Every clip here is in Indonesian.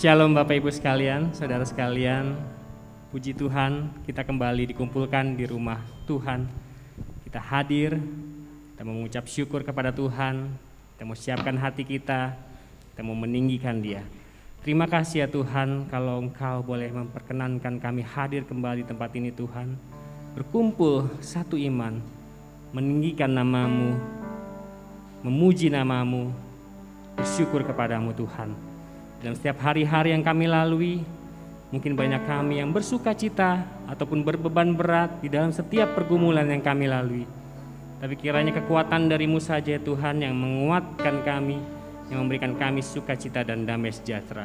Shalom Bapak Ibu sekalian, saudara sekalian. Puji Tuhan, kita kembali dikumpulkan di rumah Tuhan. Kita hadir, kita mengucap syukur kepada Tuhan. Kita mau siapkan hati kita mau meninggikan Dia. Terima kasih ya Tuhan, kalau Engkau boleh memperkenankan kami hadir kembali di tempat ini Tuhan. Berkumpul satu iman, meninggikan nama-Mu, memuji nama-Mu, bersyukur kepadamu Tuhan. Dalam setiap hari-hari yang kami lalui, mungkin banyak kami yang bersuka cita ataupun berbeban berat di dalam setiap pergumulan yang kami lalui. Tapi kiranya kekuatan dari-Mu saja Tuhan yang menguatkan kami, yang memberikan kami sukacita dan damai sejahtera.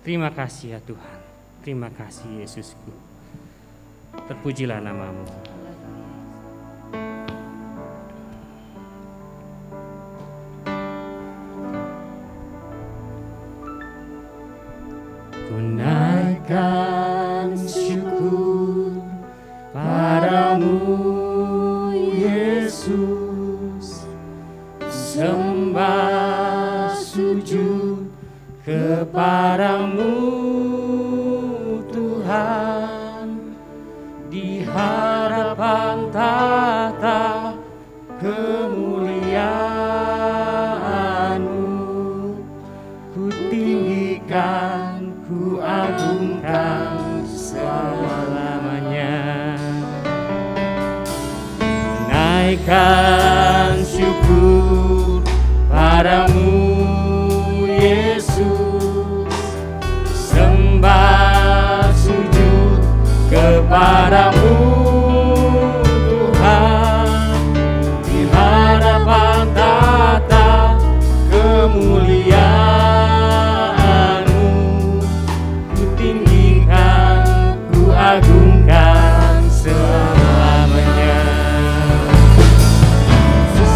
Terima kasih ya Tuhan, terima kasih Yesusku. Terpujilah nama-Mu. Naikkan syukur padamu Yesus, sembah sujud kepadamu Tuhan, di hadapan tahta kemuliaan-Mu ku tinggikan, ku agungkan selamanya. Naikkan syukur padamu Yesus, sembah sujud kepadamu Tuhan, di hadapan tahta kemuliaan. Agungkan selamanya.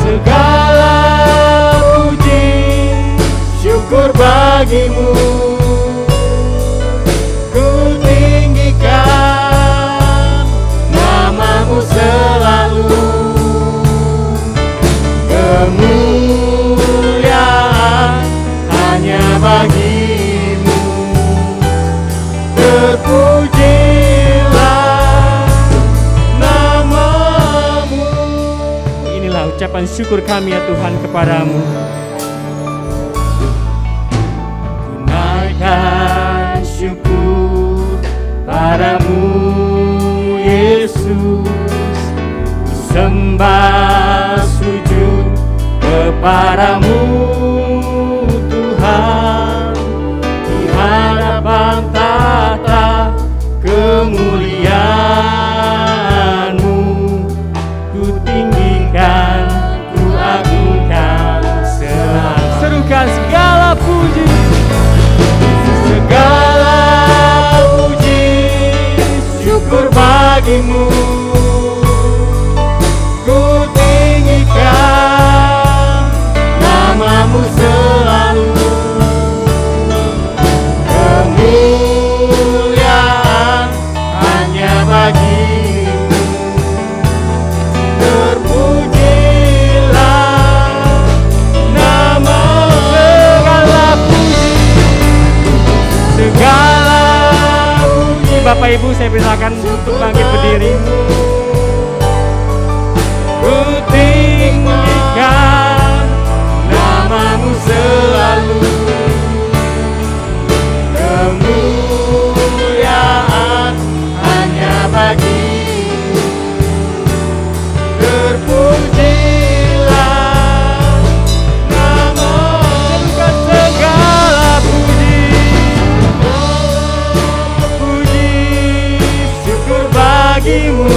Segala puji syukur bagi-Mu, ku tinggikan nama-Mu selalu. Kemuliaan hanya bagi-Mu, terpuji ucapan syukur kami ya Tuhan kepadamu. Ku naikkan syukur padamu Yesus, sembah sujud kepadamu Tuhan, di hadapan tahta kemuliaan-Mu ku tinggikan, serukan segala puji, segala puji syukur bagi-Mu, ku tinggikan nama-Mu selalu. Kemuliaan hanya bagi-Mu, segala puji. Bapak Ibu saya persilakan untuk bangkit berdiri. Ku tinggikan nama-Mu selalu. Kemuliaan hanya bagi-Mu, terpujilah nama-Mu. Segala bagi-Mu,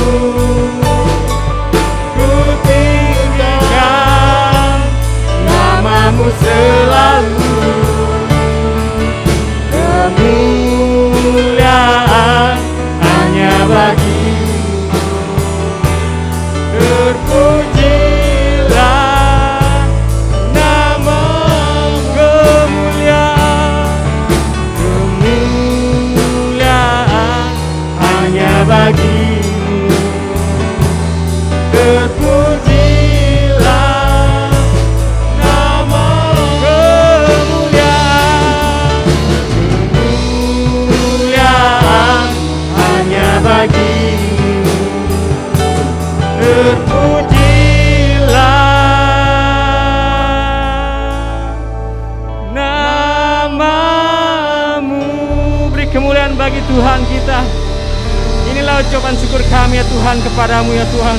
ku tinggikan nama-Mu selalu. Kemuliaan hanya bagi-Mu, terpujilah nama-Mu. Kemuliaan hanya bagi-Mu, terpujilah nama-Mu. Kemuliaan bagi Tuhan kita. Inilah ucapan syukur kami ya Tuhan kepadamu ya Tuhan.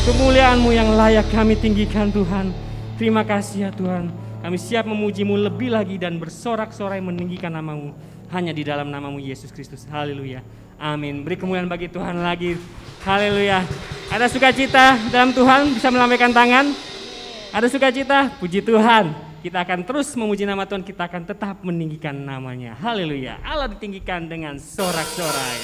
Kemuliaan-Mu yang layak kami tinggikan Tuhan. Terima kasih ya Tuhan. Kami siap memuji-Mu lebih lagi dan bersorak-sorai meninggikan nama-Mu. Hanya di dalam nama-Mu Yesus Kristus. Haleluya. Amin. Beri kemuliaan bagi Tuhan lagi. Haleluya. Ada sukacita dalam Tuhan, bisa melambaikan tangan. Ada sukacita, puji Tuhan. Kita akan terus memuji nama Tuhan, kita akan tetap meninggikan namanya. Haleluya. Allah ditinggikan dengan sorak-sorai.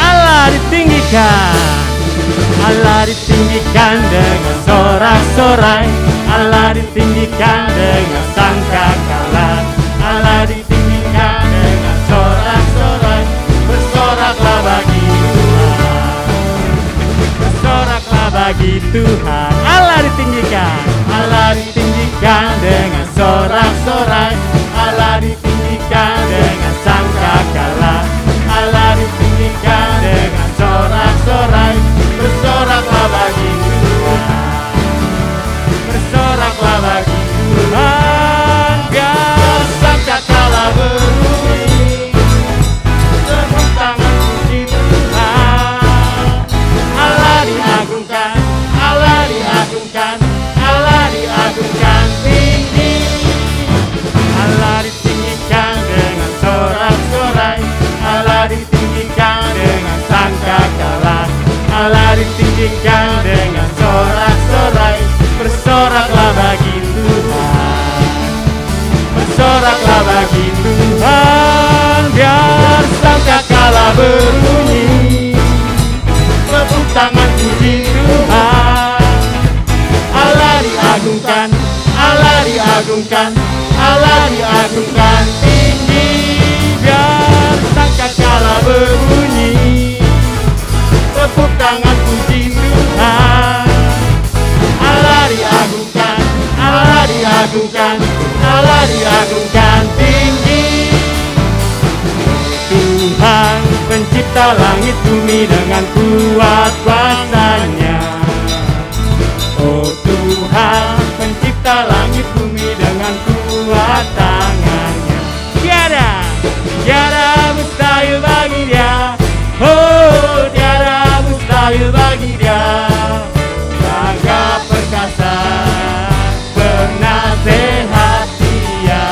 Allah ditinggikan, Allah ditinggikan dengan sorak-sorai, Allah ditinggikan dengan sangkakala, Allah ditinggikan dengan sorak-sorai, bersoraklah bagi Tuhan, bersoraklah bagi Tuhan. Allah ditinggikan, Allah ditinggikan dengan sorak-sorai, Allah ditinggikan dengan sangkakala, Allah ditinggikan dengan sorak-sorai, bersoraklah bagi Tuhan, bersoraklah bagi Tuhan. Biar sangkakala berbunyi, tepuk tangan puji Tuhan. Allah diagungkan, Allah diagungkan, Allah diagungkan tinggi, Allah ditinggikan dengan sorak-sorai, Allah ditinggikan dengan sangkakala, Allah ditinggikan dengan sorak-sorai, bersoraklah bagi Tuhan, bersoraklah bagi Tuhan. Biar sangkakala berbunyi, tepuk tangan puji Tuhan. Allah diagungkan, Allah diagungkan, Allah diagungkan tinggi. Biar sangkakala berbunyi, tepuk tangan puji Tuhan. Allah diagungkan, Allah diagungkan, Allah diagungkan tinggi. Tuhan pencipta langit bumi dengan kuat kuasa-Nya. Oh Tuhan pencipta langit bumi dengan kuat tangan-Nya. Tiada, tiada mustahil bagi Dia. Oh tiada mustahil bagi Dia. Gagah perkasa, penasehat Dia.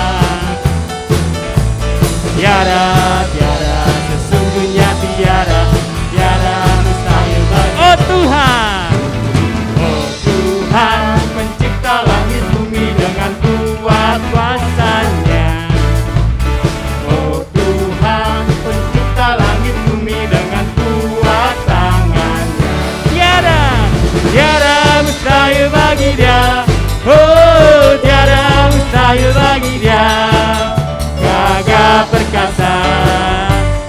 Tiada, tiada, sesungguhnya tiada, tiada mustahil bagi. Oh Tuhan, oh Tuhan pencipta langit bumi dengan kuat kuasa-Nya. Oh Tuhan pencipta langit bumi dengan kuat tangan-Nya. Tiada, tiada mustahil bagi Dia. Oh tiada mustahil bagi Dia. Gagah perkasa,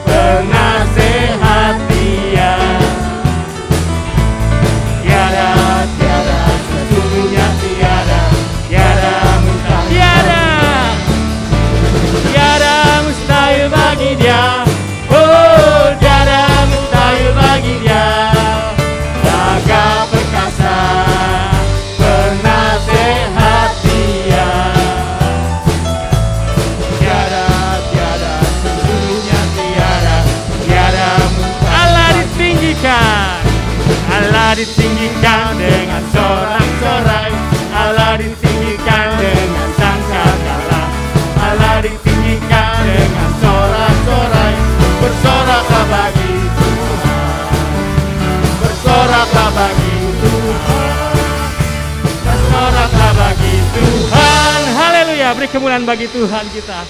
penasehat Dia. Tiada, tiada, sesungguhnya tiada, tiada mustahil. Tiada, tiada mustahil bagi Dia. Oh tiada mustahil bagi Dia. Gagah perkasa, penasehat Dia. Tiada, tiada, sesungguhnya tiada, tiada mustahil. Allah ditinggikan, Allah ditinggikan dengan sorak-sorai, Allah ditinggikan dengan sangkakala, Allah ditinggikan dengan sorak-sorai, bersoraklah bagi Tuhan, bersoraklah bagi Tuhan, bersoraklah bagi Tuhan. Haleluya, beri kemuliaan bagi Tuhan kita.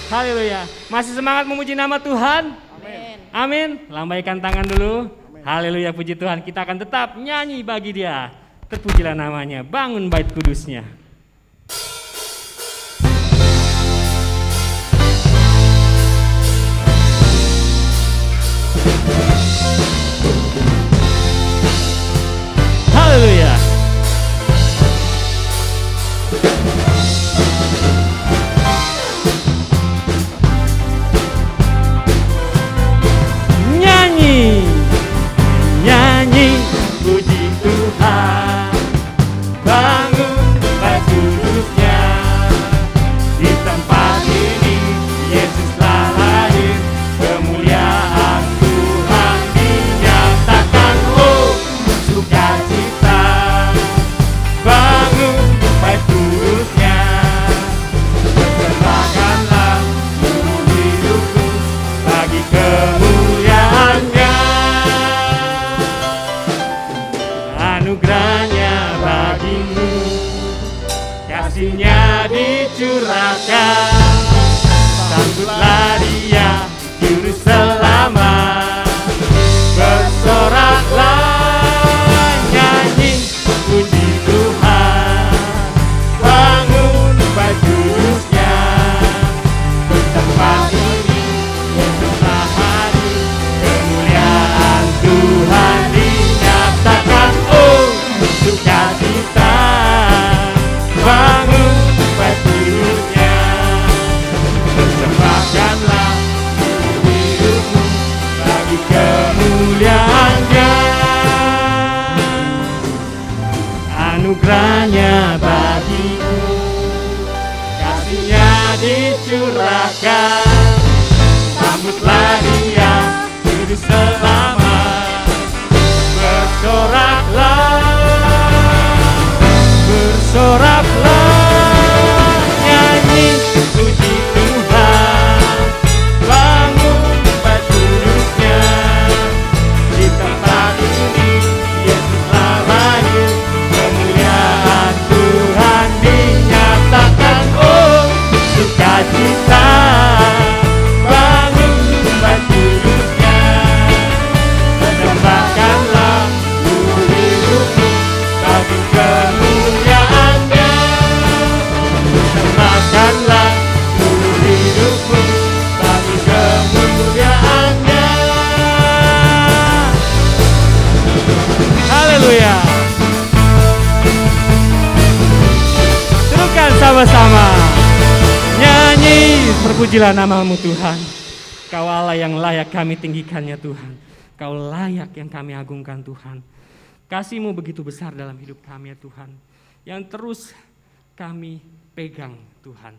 Haleluya. Masih semangat memuji nama Tuhan? Amin. Amin. Lambaikan tangan dulu. Haleluya, puji Tuhan. Kita akan tetap nyanyi bagi Dia. Terpujilah namanya, bangun bait kudusnya. Haleluya. dicurahkan. Sambutlah Dia, Juru Selamat. Bersoraklah, nyanyi puji Tuhan. Bangun bajusnya, bertempat ini Yesuslah hadir. Kemuliaan Tuhan dinyatakan, oh sukacita. Bangun bajusnya, persembahkanlah hidupmu bagi kemuliaan-Nya. Anugerahnya bagimu, kasih-Nya dicurahkan. Sambutlah Dia, Juru Selamat. Bersoraklah, nyanyi puji Tuhan. Bangun bajusnya, di tempat ini Yesuslah lahir. Kemuliaan Tuhan dinyatakan, oh sukacita. Bangun bajusnya, persembahkanlah hidupmu bagi kemuliaan-Nya. Persembahkanlah hidupmu bagi kemuliaan-Nya. Haleluya. Serukan sama-sama. Nyanyi, terpujilah nama-Mu Tuhan. Kau Allah yang layak kami tinggikannya Tuhan. Kau layak yang kami agungkan Tuhan. Kasih-Mu begitu besar dalam hidup kami ya Tuhan, yang terus kami pegang Tuhan.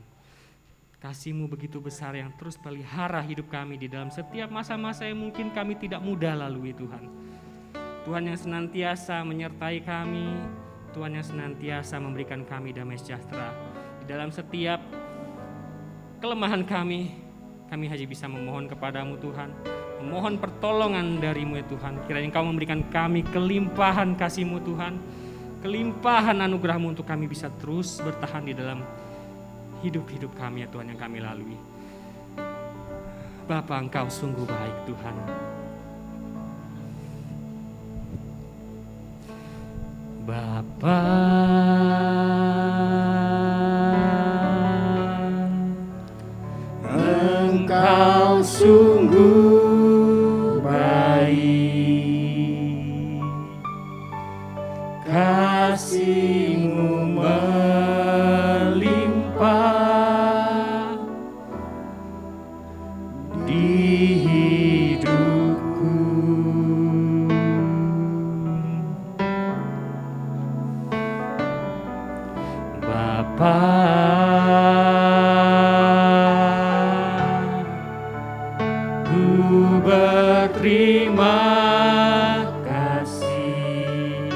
Kasih-Mu begitu besar yang terus pelihara hidup kami di dalam setiap masa-masa yang mungkin kami tidak mudah lalui Tuhan. Tuhan yang senantiasa menyertai kami, Tuhan yang senantiasa memberikan kami damai sejahtera. Di dalam setiap kelemahan kami hanya bisa memohon kepadamu Tuhan, memohon pertolongan dari-Mu ya Tuhan. Kiranya Engkau memberikan kami kelimpahan kasih-Mu Tuhan, kelimpahan anugerah-Mu untuk kami bisa terus bertahan di dalam hidup-hidup kami ya Tuhan yang kami lalui. Bapa, Engkau sungguh baik Tuhan. Bapa, Engkau sungguh baik, kasih-Mu melimpah di hidupku. Bapa, ku berterima kasih,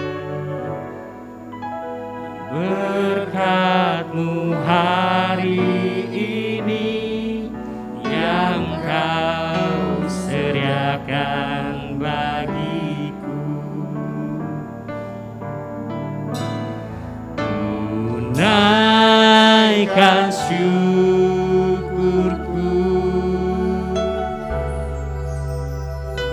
berkat-Mu hari ini yang Kau sediakan bagiku. Naikkan syukurku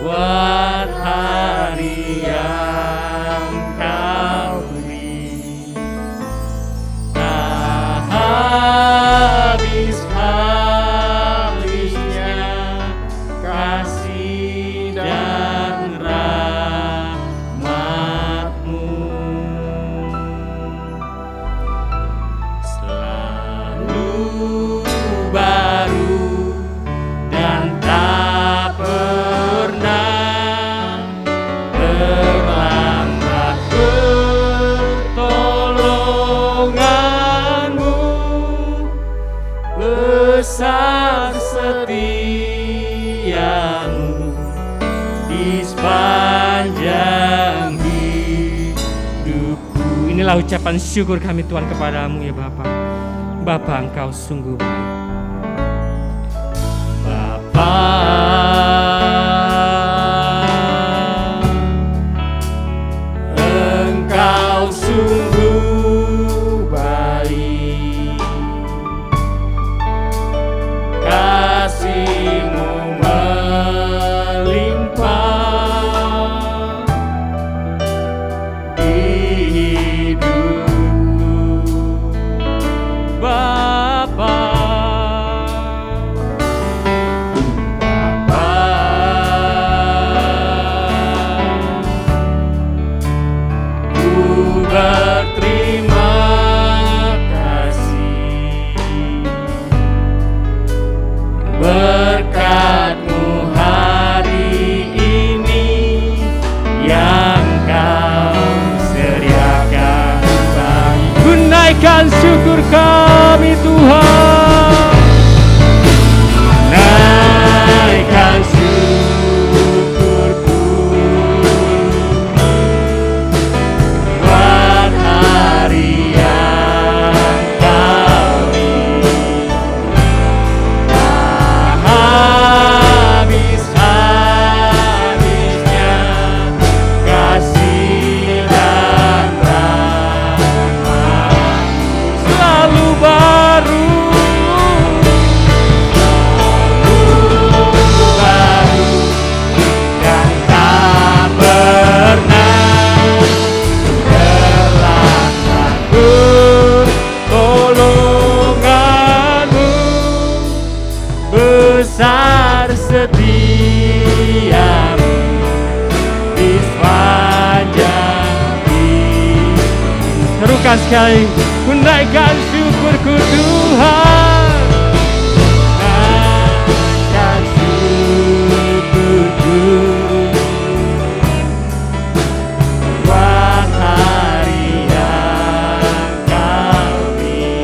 buat hari yang Kau beri. Tak habis-habisnya kasih dan rahmat-Mu. Selalu baru dan tak pernah terlambat pertolongan-Mu. Besar setia-Mu di sepanjang hidupku. Inilah ucapan syukur kami Tuhan kepadamu ya Bapa. Bapa, Engkau sungguh baik. Bapa, Engkau sungguh baik, Berterima kasih berkat-Mu hari ini yang Kau sediakan bagi. Tunaikan syukur kami Tuhan, naikkan syukurku buat hari yang Kau beri. Tak habis-habisnya kasih dan rahmat-Mu selalu baru, dan tak pernah terlambat. Pertolongan-Mu besar, setia-Mu di sepanjang hidup. Serukan sekali, menaikkan syukurku Tuhan, naikkan syukurku buat hari yang Kau beri.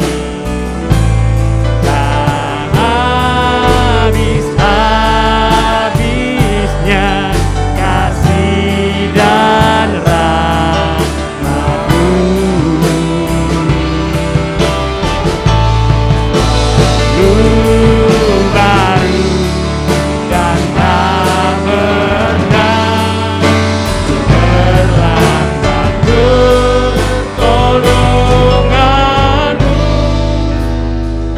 Tak habis-habisnya kasih dan rahmat-Mu. Baru dan tak pernah terlambat. Pertolongan-Mu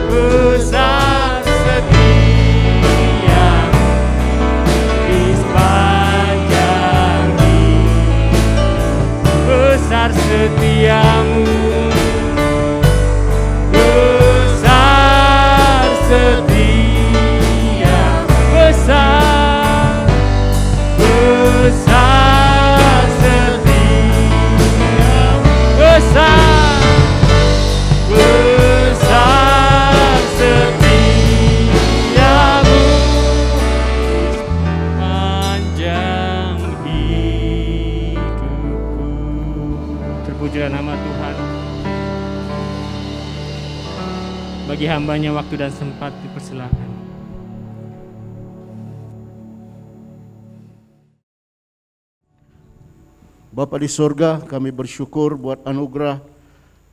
besar, setia-Mu di sepanjang hidup. Besar setia-Mu, besar setia, besar, besar setia, besar, besar setia-Mu sepanjang hidupku. Terpujilah nama Tuhan. Bagi hambanya waktu dan sempat dipersilakan. Bapa di surga, kami bersyukur buat anugerah,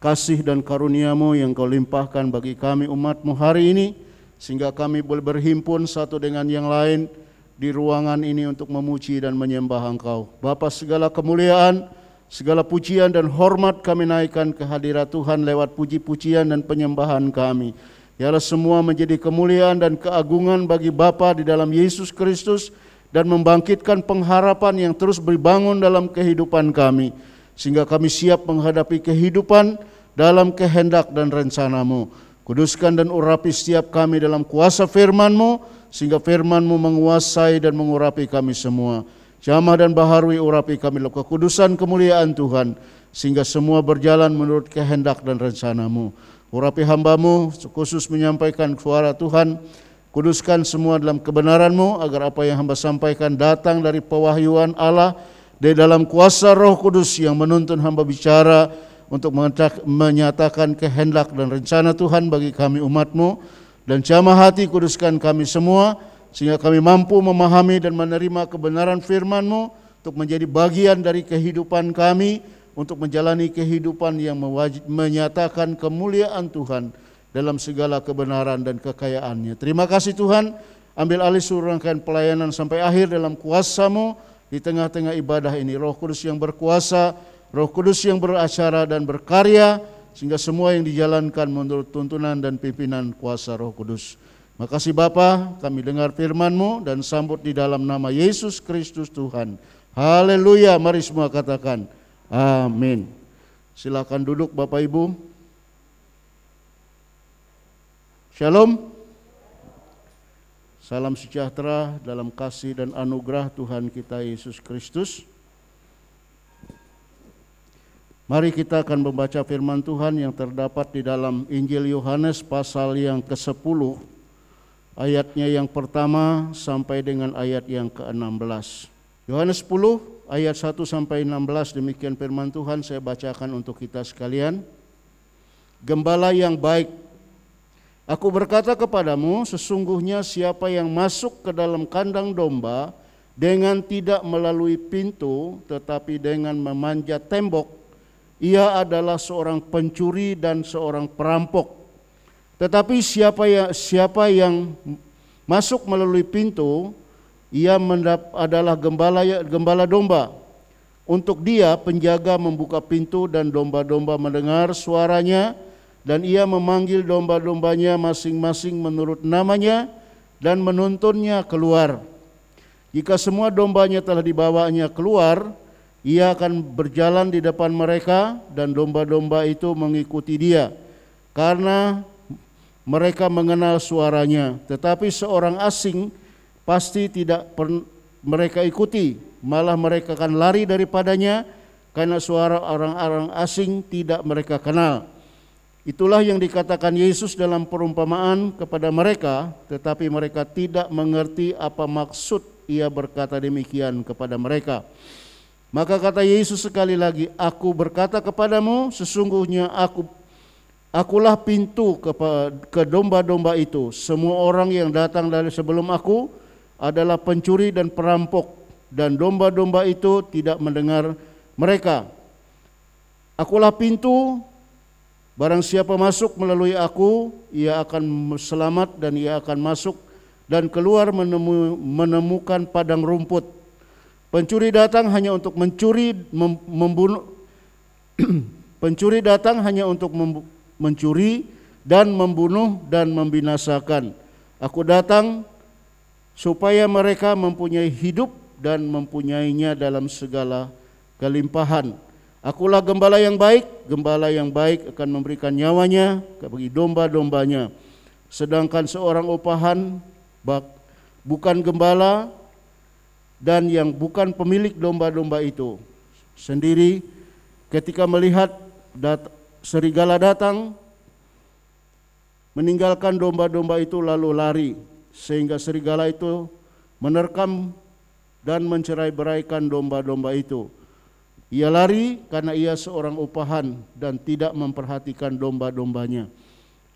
kasih dan karunia-Mu yang Kau limpahkan bagi kami umat-Mu hari ini, sehingga kami boleh berhimpun satu dengan yang lain di ruangan ini untuk memuji dan menyembah Engkau. Bapa, segala kemuliaan, segala pujian dan hormat kami naikkan ke hadirat Tuhan lewat puji-pujian dan penyembahan kami. Biarlah semua menjadi kemuliaan dan keagungan bagi Bapa di dalam Yesus Kristus, dan membangkitkan pengharapan yang terus berbangun dalam kehidupan kami, sehingga kami siap menghadapi kehidupan dalam kehendak dan rencana-Mu. Kuduskan dan urapi setiap kami dalam kuasa firman-Mu, sehingga firman-Mu menguasai dan mengurapi kami semua. Jamah dan baharui urapi kami dalam kekudusan kemuliaan Tuhan, sehingga semua berjalan menurut kehendak dan rencana-Mu. Urapi hamba-Mu khusus menyampaikan suara Tuhan. Kuduskan semua dalam kebenaran-Mu, agar apa yang hamba sampaikan datang dari pewahyuan Allah, di dalam kuasa Roh Kudus yang menuntun hamba bicara untuk menyatakan kehendak dan rencana Tuhan bagi kami umat-Mu. Dan jamah hati kuduskan kami semua, sehingga kami mampu memahami dan menerima kebenaran firman-Mu untuk menjadi bagian dari kehidupan kami, untuk menjalani kehidupan yang menyatakan kemuliaan Tuhan dalam segala kebenaran dan kekayaannya. Terima kasih Tuhan, ambil alih seluruh rangkaian pelayanan sampai akhir dalam kuasa-Mu di tengah-tengah ibadah ini. Roh Kudus yang berkuasa, Roh Kudus yang beracara dan berkarya, sehingga semua yang dijalankan menurut tuntunan dan pimpinan kuasa Roh Kudus. Makasih Bapa, kami dengar firman-Mu dan sambut di dalam nama Yesus Kristus Tuhan. Haleluya, mari semua katakan amin. Silakan duduk Bapak Ibu. Shalom. Salam sejahtera dalam kasih dan anugerah Tuhan kita Yesus Kristus. Mari kita akan membaca firman Tuhan yang terdapat di dalam Injil Yohanes pasal yang ke-10, ayatnya yang pertama sampai dengan ayat yang ke-16. Yohanes 10 ayat 1 sampai 16, demikian firman Tuhan, saya bacakan untuk kita sekalian. Gembala yang baik, aku berkata kepadamu, sesungguhnya siapa yang masuk ke dalam kandang domba dengan tidak melalui pintu, tetapi dengan memanjat tembok, ia adalah seorang pencuri dan seorang perampok. Tetapi siapa yang masuk melalui pintu, ia adalah gembala domba. Untuk dia penjaga membuka pintu dan domba-domba mendengar suaranya, dan ia memanggil domba-dombanya masing-masing menurut namanya dan menuntunnya keluar. Jika semua dombanya telah dibawanya keluar, ia akan berjalan di depan mereka dan domba-domba itu mengikuti dia, karena mereka mengenal suaranya. Tetapi seorang asing pasti tidak mereka ikuti, malah mereka akan lari daripadanya, karena suara orang-orang asing tidak mereka kenal. Itulah yang dikatakan Yesus dalam perumpamaan kepada mereka, tetapi mereka tidak mengerti apa maksud ia berkata demikian kepada mereka. Maka kata Yesus sekali lagi, aku berkata kepadamu, sesungguhnya akulah pintu ke domba-domba itu. Semua orang yang datang dari sebelum aku adalah pencuri dan perampok, dan domba-domba itu tidak mendengar mereka. Akulah pintu. Barang siapa masuk melalui aku, ia akan selamat dan ia akan masuk dan keluar menemukan padang rumput. Pencuri datang hanya untuk membunuh. Pencuri datang hanya untuk mencuri dan membunuh dan membinasakan. Aku datang supaya mereka mempunyai hidup dan mempunyainya dalam segala kelimpahan. Akulah gembala yang baik akan memberikan nyawanya bagi domba-dombanya. Sedangkan seorang upahan bukan gembala dan yang bukan pemilik domba-domba itu sendiri, ketika melihat serigala datang, meninggalkan domba-domba itu lalu lari, sehingga serigala itu menerkam dan mencerai-beraikan domba-domba itu. Ia lari karena ia seorang upahan dan tidak memperhatikan domba-dombanya.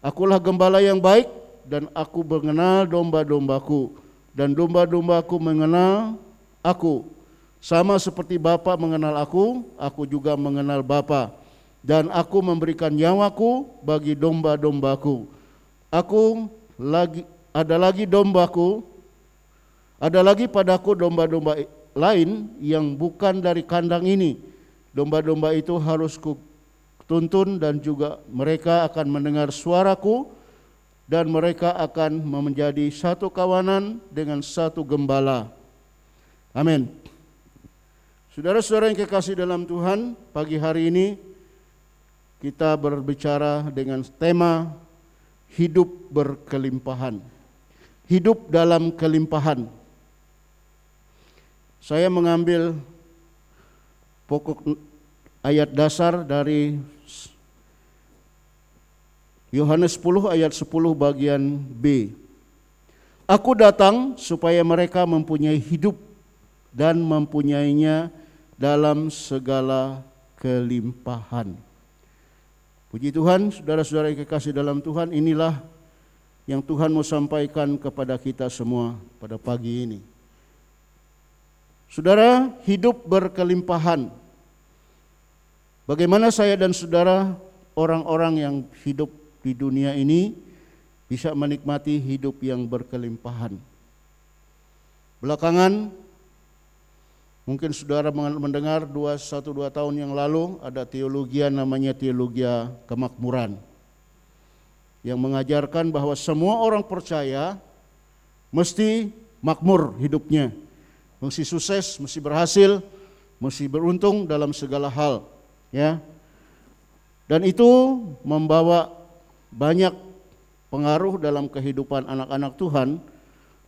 Akulah gembala yang baik dan aku mengenal domba-dombaku, dan domba-dombaku mengenal aku. Sama seperti Bapa mengenal aku juga mengenal Bapa, dan aku memberikan nyawaku bagi domba-dombaku. Ada lagi padaku domba-domba lain yang bukan dari kandang ini. Domba-domba itu harus kutuntun, dan juga mereka akan mendengar suaraku, dan mereka akan menjadi satu kawanan dengan satu gembala. Amin. Saudara-saudara yang kekasih dalam Tuhan, pagi hari ini kita berbicara dengan tema hidup berkelimpahan. Hidup dalam kelimpahan. Saya mengambil pokok ayat dasar dari Yohanes 10 ayat 10 bagian B. Aku datang supaya mereka mempunyai hidup dan mempunyainya dalam segala kelimpahan. Puji Tuhan, saudara-saudara yang kekasih dalam Tuhan, inilah yang Tuhan mau sampaikan kepada kita semua pada pagi ini. Saudara, hidup berkelimpahan. Bagaimana saya dan saudara, orang-orang yang hidup di dunia ini, bisa menikmati hidup yang berkelimpahan? Belakangan, mungkin saudara mendengar 1-2 tahun yang lalu, ada teologi namanya teologi kemakmuran, yang mengajarkan bahwa semua orang percaya mesti makmur hidupnya, mesti sukses, mesti berhasil, mesti beruntung dalam segala hal, ya. Dan itu membawa banyak pengaruh dalam kehidupan anak-anak Tuhan,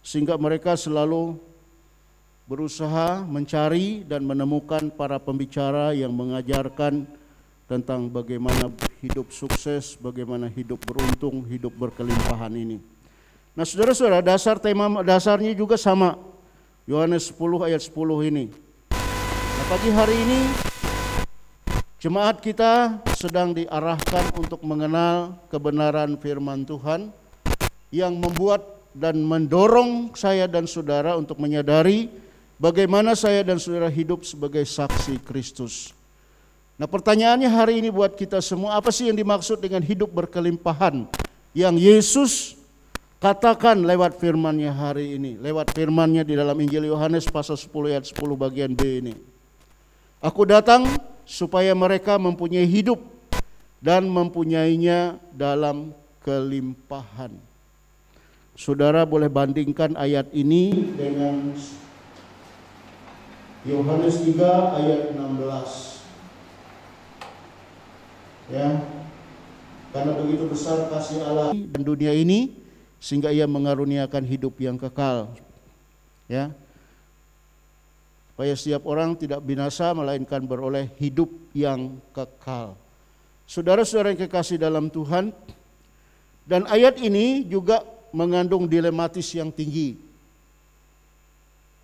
sehingga mereka selalu berusaha mencari dan menemukan para pembicara yang mengajarkan tentang bagaimana hidup sukses, bagaimana hidup beruntung, hidup berkelimpahan ini. Nah, saudara-saudara, dasarnya juga sama. Yohanes 10 ayat 10 ini. Nah, pagi hari ini jemaat kita sedang diarahkan untuk mengenal kebenaran firman Tuhan yang membuat dan mendorong saya dan saudara untuk menyadari bagaimana saya dan saudara hidup sebagai saksi Kristus. Nah, pertanyaannya hari ini buat kita semua, apa sih yang dimaksud dengan hidup berkelimpahan yang Yesus katakan lewat firman-Nya hari ini, lewat firman-Nya di dalam Injil Yohanes pasal 10 ayat 10 bagian B ini. Aku datang supaya mereka mempunyai hidup dan mempunyainya dalam kelimpahan. Saudara boleh bandingkan ayat ini dengan Yohanes 3 ayat 16. Ya. Karena begitu besar kasih Allah dan dunia ini sehingga Ia mengaruniakan hidup yang kekal. Ya. Supaya setiap orang tidak binasa melainkan beroleh hidup yang kekal. Saudara-saudara yang kekasih dalam Tuhan, dan ayat ini juga mengandung dilematis yang tinggi.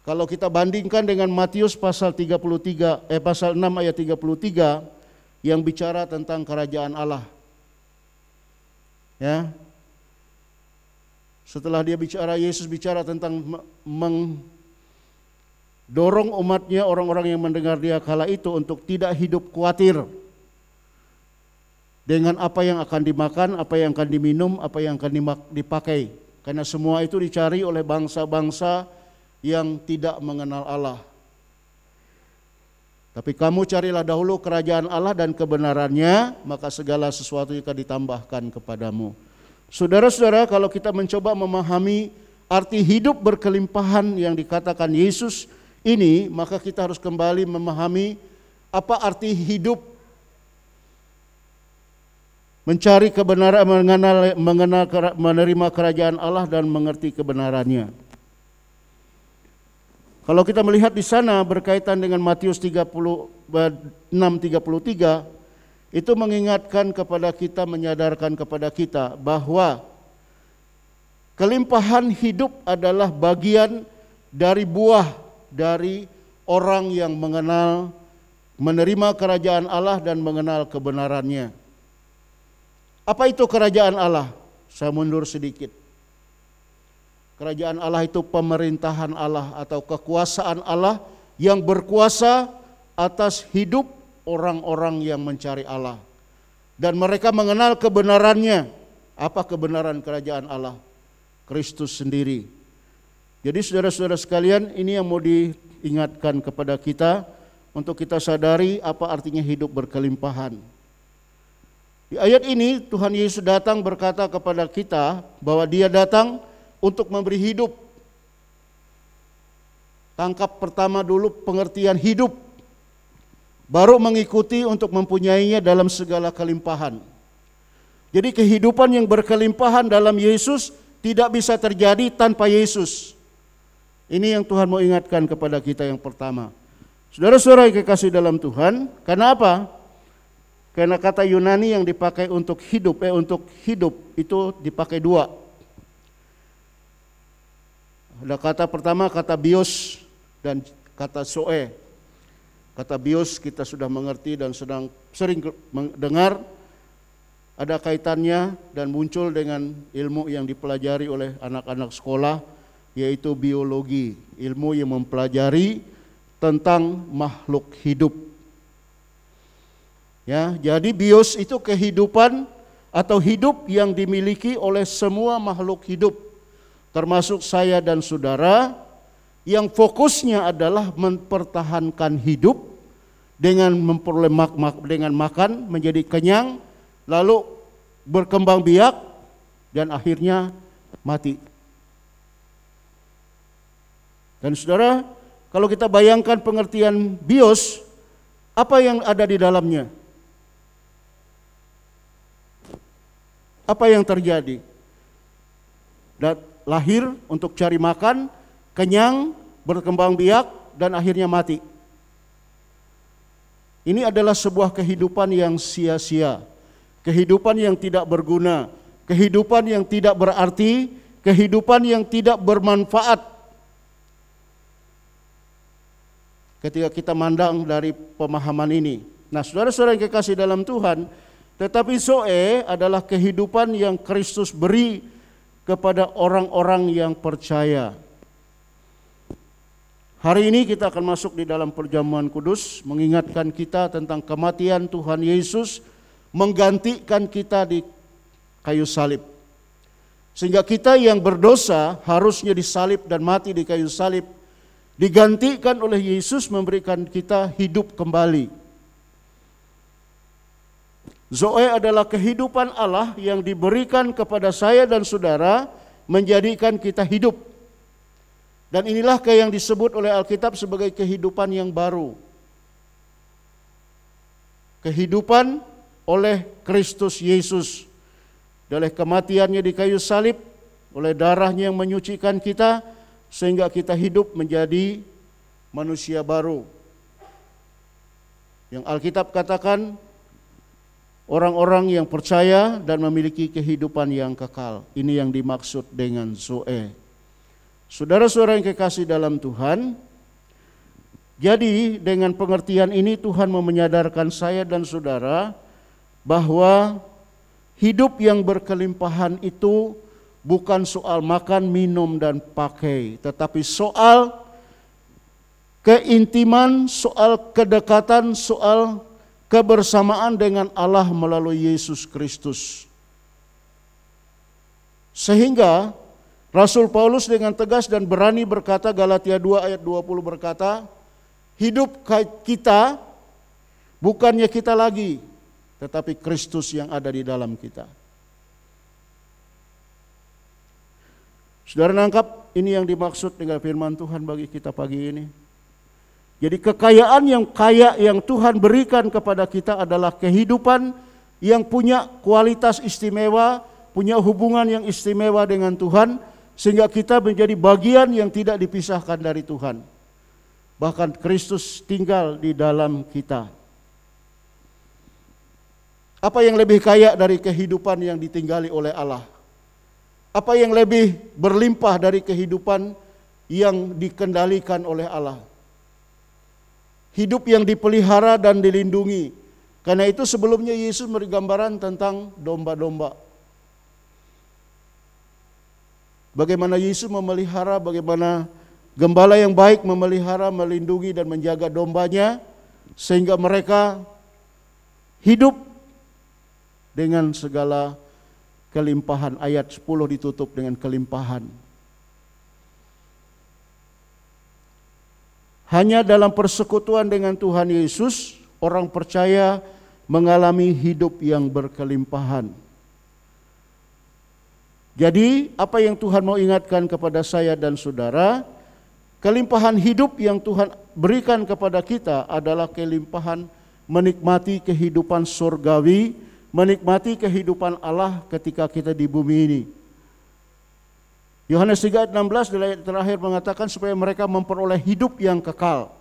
Kalau kita bandingkan dengan Matius pasal 6 ayat 33 yang bicara tentang kerajaan Allah. Ya. Setelah Yesus bicara tentang mendorong umatnya, orang-orang yang mendengar dia kala itu untuk tidak hidup khawatir dengan apa yang akan dimakan, apa yang akan diminum, apa yang akan dipakai. Karena semua itu dicari oleh bangsa-bangsa yang tidak mengenal Allah. Tapi kamu carilah dahulu kerajaan Allah dan kebenarannya, maka segala sesuatu akan ditambahkan kepadamu. Saudara-saudara, kalau kita mencoba memahami arti hidup berkelimpahan yang dikatakan Yesus ini, maka kita harus kembali memahami apa arti hidup mencari kebenaran, menerima kerajaan Allah dan mengerti kebenarannya. Kalau kita melihat di sana berkaitan dengan Matius 6:33, itu mengingatkan kepada kita, menyadarkan kepada kita bahwa kelimpahan hidup adalah bagian dari buah dari orang yang mengenal, menerima kerajaan Allah dan mengenal kebenarannya. Apa itu kerajaan Allah? Saya mundur sedikit. Kerajaan Allah itu pemerintahan Allah atau kekuasaan Allah yang berkuasa atas hidup orang-orang yang mencari Allah. Dan mereka mengenal kebenarannya. Apa kebenaran kerajaan Allah? Kristus sendiri. Jadi saudara-saudara sekalian, ini yang mau diingatkan kepada kita untuk kita sadari apa artinya hidup berkelimpahan. Di ayat ini Tuhan Yesus datang berkata kepada kita bahwa Dia datang untuk memberi hidup. Tangkap pertama dulu pengertian hidup, baru mengikuti untuk mempunyainya dalam segala kelimpahan. Jadi kehidupan yang berkelimpahan dalam Yesus tidak bisa terjadi tanpa Yesus. Ini yang Tuhan mau ingatkan kepada kita yang pertama. Saudara-saudara yang kekasih dalam Tuhan, karena apa? Karena kata Yunani yang dipakai untuk hidup itu dipakai dua. Ada kata pertama, kata bios dan kata zoe. Kata bios kita sudah mengerti dan sering mendengar, ada kaitannya dan muncul dengan ilmu yang dipelajari oleh anak-anak sekolah, yaitu biologi, ilmu yang mempelajari tentang makhluk hidup. Ya, jadi bios itu kehidupan atau hidup yang dimiliki oleh semua makhluk hidup, termasuk saya dan saudara, yang fokusnya adalah mempertahankan hidup dengan memperoleh dengan makan menjadi kenyang, lalu berkembang biak dan akhirnya mati. Dan saudara, kalau kita bayangkan pengertian bios, apa yang ada di dalamnya? Apa yang terjadi? dan lahir untuk cari makan, kenyang, berkembang biak, dan akhirnya mati. Ini adalah sebuah kehidupan yang sia-sia, kehidupan yang tidak berguna, kehidupan yang tidak berarti, kehidupan yang tidak bermanfaat. Ketika kita mandang dari pemahaman ini. Nah, saudara-saudara yang kekasih dalam Tuhan, tetapi Zoe adalah kehidupan yang Kristus beri kepada orang-orang yang percaya. Hari ini kita akan masuk di dalam perjamuan kudus, mengingatkan kita tentang kematian Tuhan Yesus menggantikan kita di kayu salib. Sehingga kita yang berdosa harusnya disalib dan mati di kayu salib, digantikan oleh Yesus memberikan kita hidup kembali. Zoe adalah kehidupan Allah yang diberikan kepada saya dan saudara, menjadikan kita hidup. Dan inilah yang disebut oleh Alkitab sebagai kehidupan yang baru. Kehidupan oleh Kristus Yesus. Oleh kematiannya di kayu salib, oleh darahnya yang menyucikan kita, sehingga kita hidup menjadi manusia baru. Yang Alkitab katakan, orang-orang yang percaya dan memiliki kehidupan yang kekal. Ini yang dimaksud dengan Zoe. Saudara-saudara yang kekasih dalam Tuhan, jadi dengan pengertian ini Tuhan mau menyadarkan saya dan saudara bahwa hidup yang berkelimpahan itu bukan soal makan, minum, dan pakai, tetapi soal keintiman, soal kedekatan, soal kebersamaan dengan Allah melalui Yesus Kristus. Sehingga Rasul Paulus dengan tegas dan berani berkata, Galatia 2 ayat 20 berkata, hidup kita bukannya kita lagi, tetapi Kristus yang ada di dalam kita. Saudara nangkap ini yang dimaksud dengan firman Tuhan bagi kita pagi ini. Jadi kekayaan yang kaya yang Tuhan berikan kepada kita adalah kehidupan yang punya kualitas istimewa, punya hubungan yang istimewa dengan Tuhan, sehingga kita menjadi bagian yang tidak dipisahkan dari Tuhan. Bahkan Kristus tinggal di dalam kita. Apa yang lebih kaya dari kehidupan yang ditinggali oleh Allah? Apa yang lebih berlimpah dari kehidupan yang dikendalikan oleh Allah? Hidup yang dipelihara dan dilindungi. Karena itu sebelumnya Yesus memberi gambaran tentang domba-domba. Bagaimana Yesus memelihara, bagaimana gembala yang baik memelihara, melindungi dan menjaga dombanya, sehingga mereka hidup dengan segala kelimpahan. Ayat 10 ditutup dengan kelimpahan. Hanya dalam persekutuan dengan Tuhan Yesus, orang percaya mengalami hidup yang berkelimpahan. Jadi apa yang Tuhan mau ingatkan kepada saya dan saudara, kelimpahan hidup yang Tuhan berikan kepada kita adalah kelimpahan menikmati kehidupan surgawi, menikmati kehidupan Allah ketika kita di bumi ini. Yohanes 3 ayat 16 di ayat terakhir mengatakan supaya mereka memperoleh hidup yang kekal.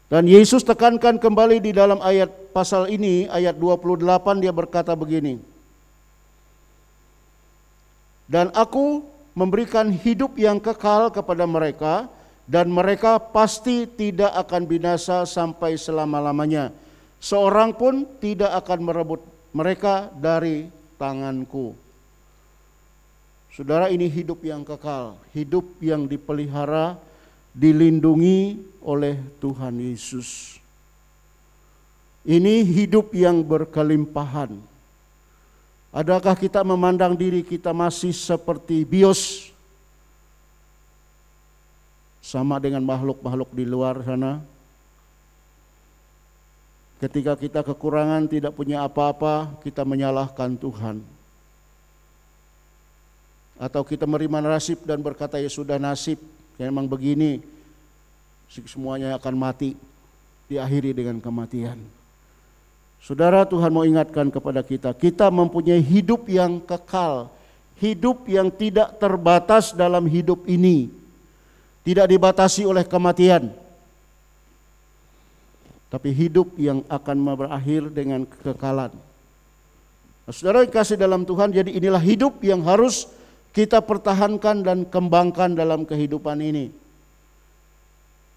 Dan Yesus tekankan kembali di dalam ayat pasal ini, ayat 28 dia berkata begini. Dan aku memberikan hidup yang kekal kepada mereka, dan mereka pasti tidak akan binasa sampai selama-lamanya. Seorang pun tidak akan merebut mereka dari tanganku. Saudara, ini hidup yang kekal, hidup yang dipelihara, dilindungi oleh Tuhan Yesus. Ini hidup yang berkelimpahan. Adakah kita memandang diri kita masih seperti bios, sama dengan makhluk-makhluk di luar sana? Ketika kita kekurangan, tidak punya apa-apa, kita menyalahkan Tuhan. Atau kita menerima nasib dan berkata, ya sudah nasib, ya memang begini, semuanya akan mati, diakhiri dengan kematian. Saudara, Tuhan mau ingatkan kepada kita, kita mempunyai hidup yang kekal, hidup yang tidak terbatas dalam hidup ini, tidak dibatasi oleh kematian, tapi hidup yang akan berakhir dengan kekekalan. Nah, saudara yang kasih dalam Tuhan, jadi inilah hidup yang harus kita pertahankan dan kembangkan dalam kehidupan ini.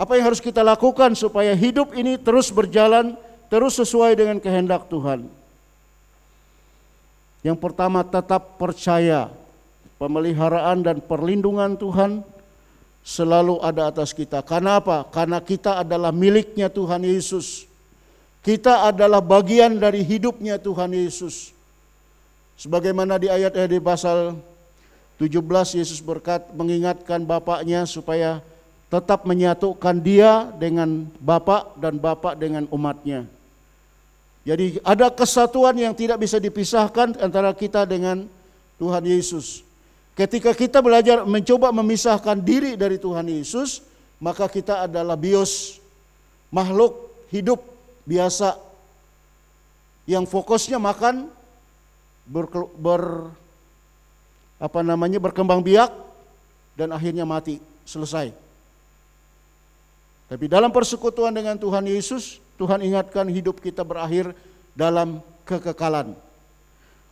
Apa yang harus kita lakukan supaya hidup ini terus berjalan, terus sesuai dengan kehendak Tuhan? Yang pertama, tetap percaya pemeliharaan dan perlindungan Tuhan selalu ada atas kita. Karena apa? Karena kita adalah miliknya Tuhan Yesus. Kita adalah bagian dari hidupnya Tuhan Yesus. Sebagaimana di ayat di pasal 17, Yesus mengingatkan Bapaknya supaya tetap menyatukan dia dengan Bapa dan Bapa dengan umatnya. Jadi ada kesatuan yang tidak bisa dipisahkan antara kita dengan Tuhan Yesus. Ketika kita belajar mencoba memisahkan diri dari Tuhan Yesus, maka kita adalah bios, makhluk hidup biasa yang fokusnya makan, berkembang biak dan akhirnya mati, selesai. Tapi dalam persekutuan dengan Tuhan Yesus, Tuhan ingatkan hidup kita berakhir dalam kekekalan.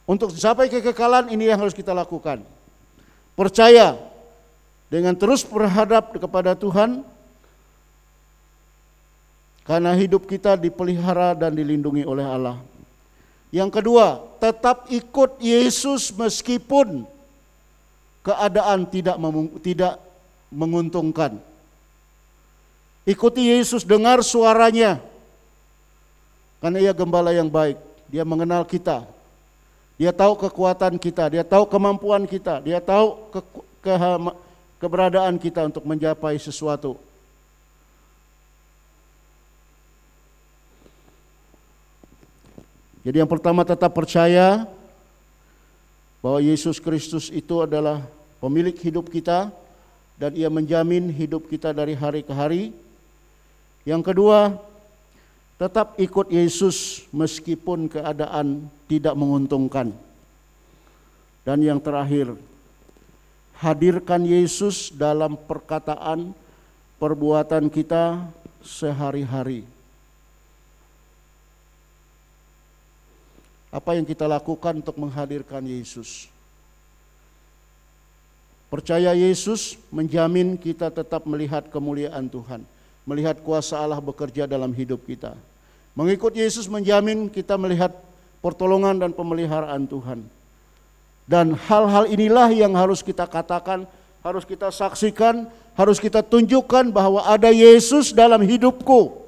Untuk sampai kekekalan ini yang harus kita lakukan. Percaya dengan terus berhadap kepada Tuhan, karena hidup kita dipelihara dan dilindungi oleh Allah. Yang kedua, tetap ikut Yesus meskipun keadaan tidak menguntungkan. Ikuti Yesus, dengar suaranya. Karena ia gembala yang baik, dia mengenal kita. Dia tahu kekuatan kita, dia tahu kemampuan kita, dia tahu keberadaan kita untuk mencapai sesuatu. Jadi yang pertama, tetap percaya bahwa Yesus Kristus itu adalah pemilik hidup kita dan ia menjamin hidup kita dari hari ke hari. Yang kedua, tetap ikut Yesus meskipun keadaan tidak menguntungkan. Dan yang terakhir, hadirkan Yesus dalam perkataan, perbuatan kita sehari-hari. Apa yang kita lakukan untuk menghadirkan Yesus? Percaya Yesus menjamin kita tetap melihat kemuliaan Tuhan, melihat kuasa Allah bekerja dalam hidup kita. Mengikut Yesus menjamin kita melihat pertolongan dan pemeliharaan Tuhan. Dan hal-hal inilah yang harus kita katakan, harus kita saksikan, harus kita tunjukkan bahwa ada Yesus dalam hidupku.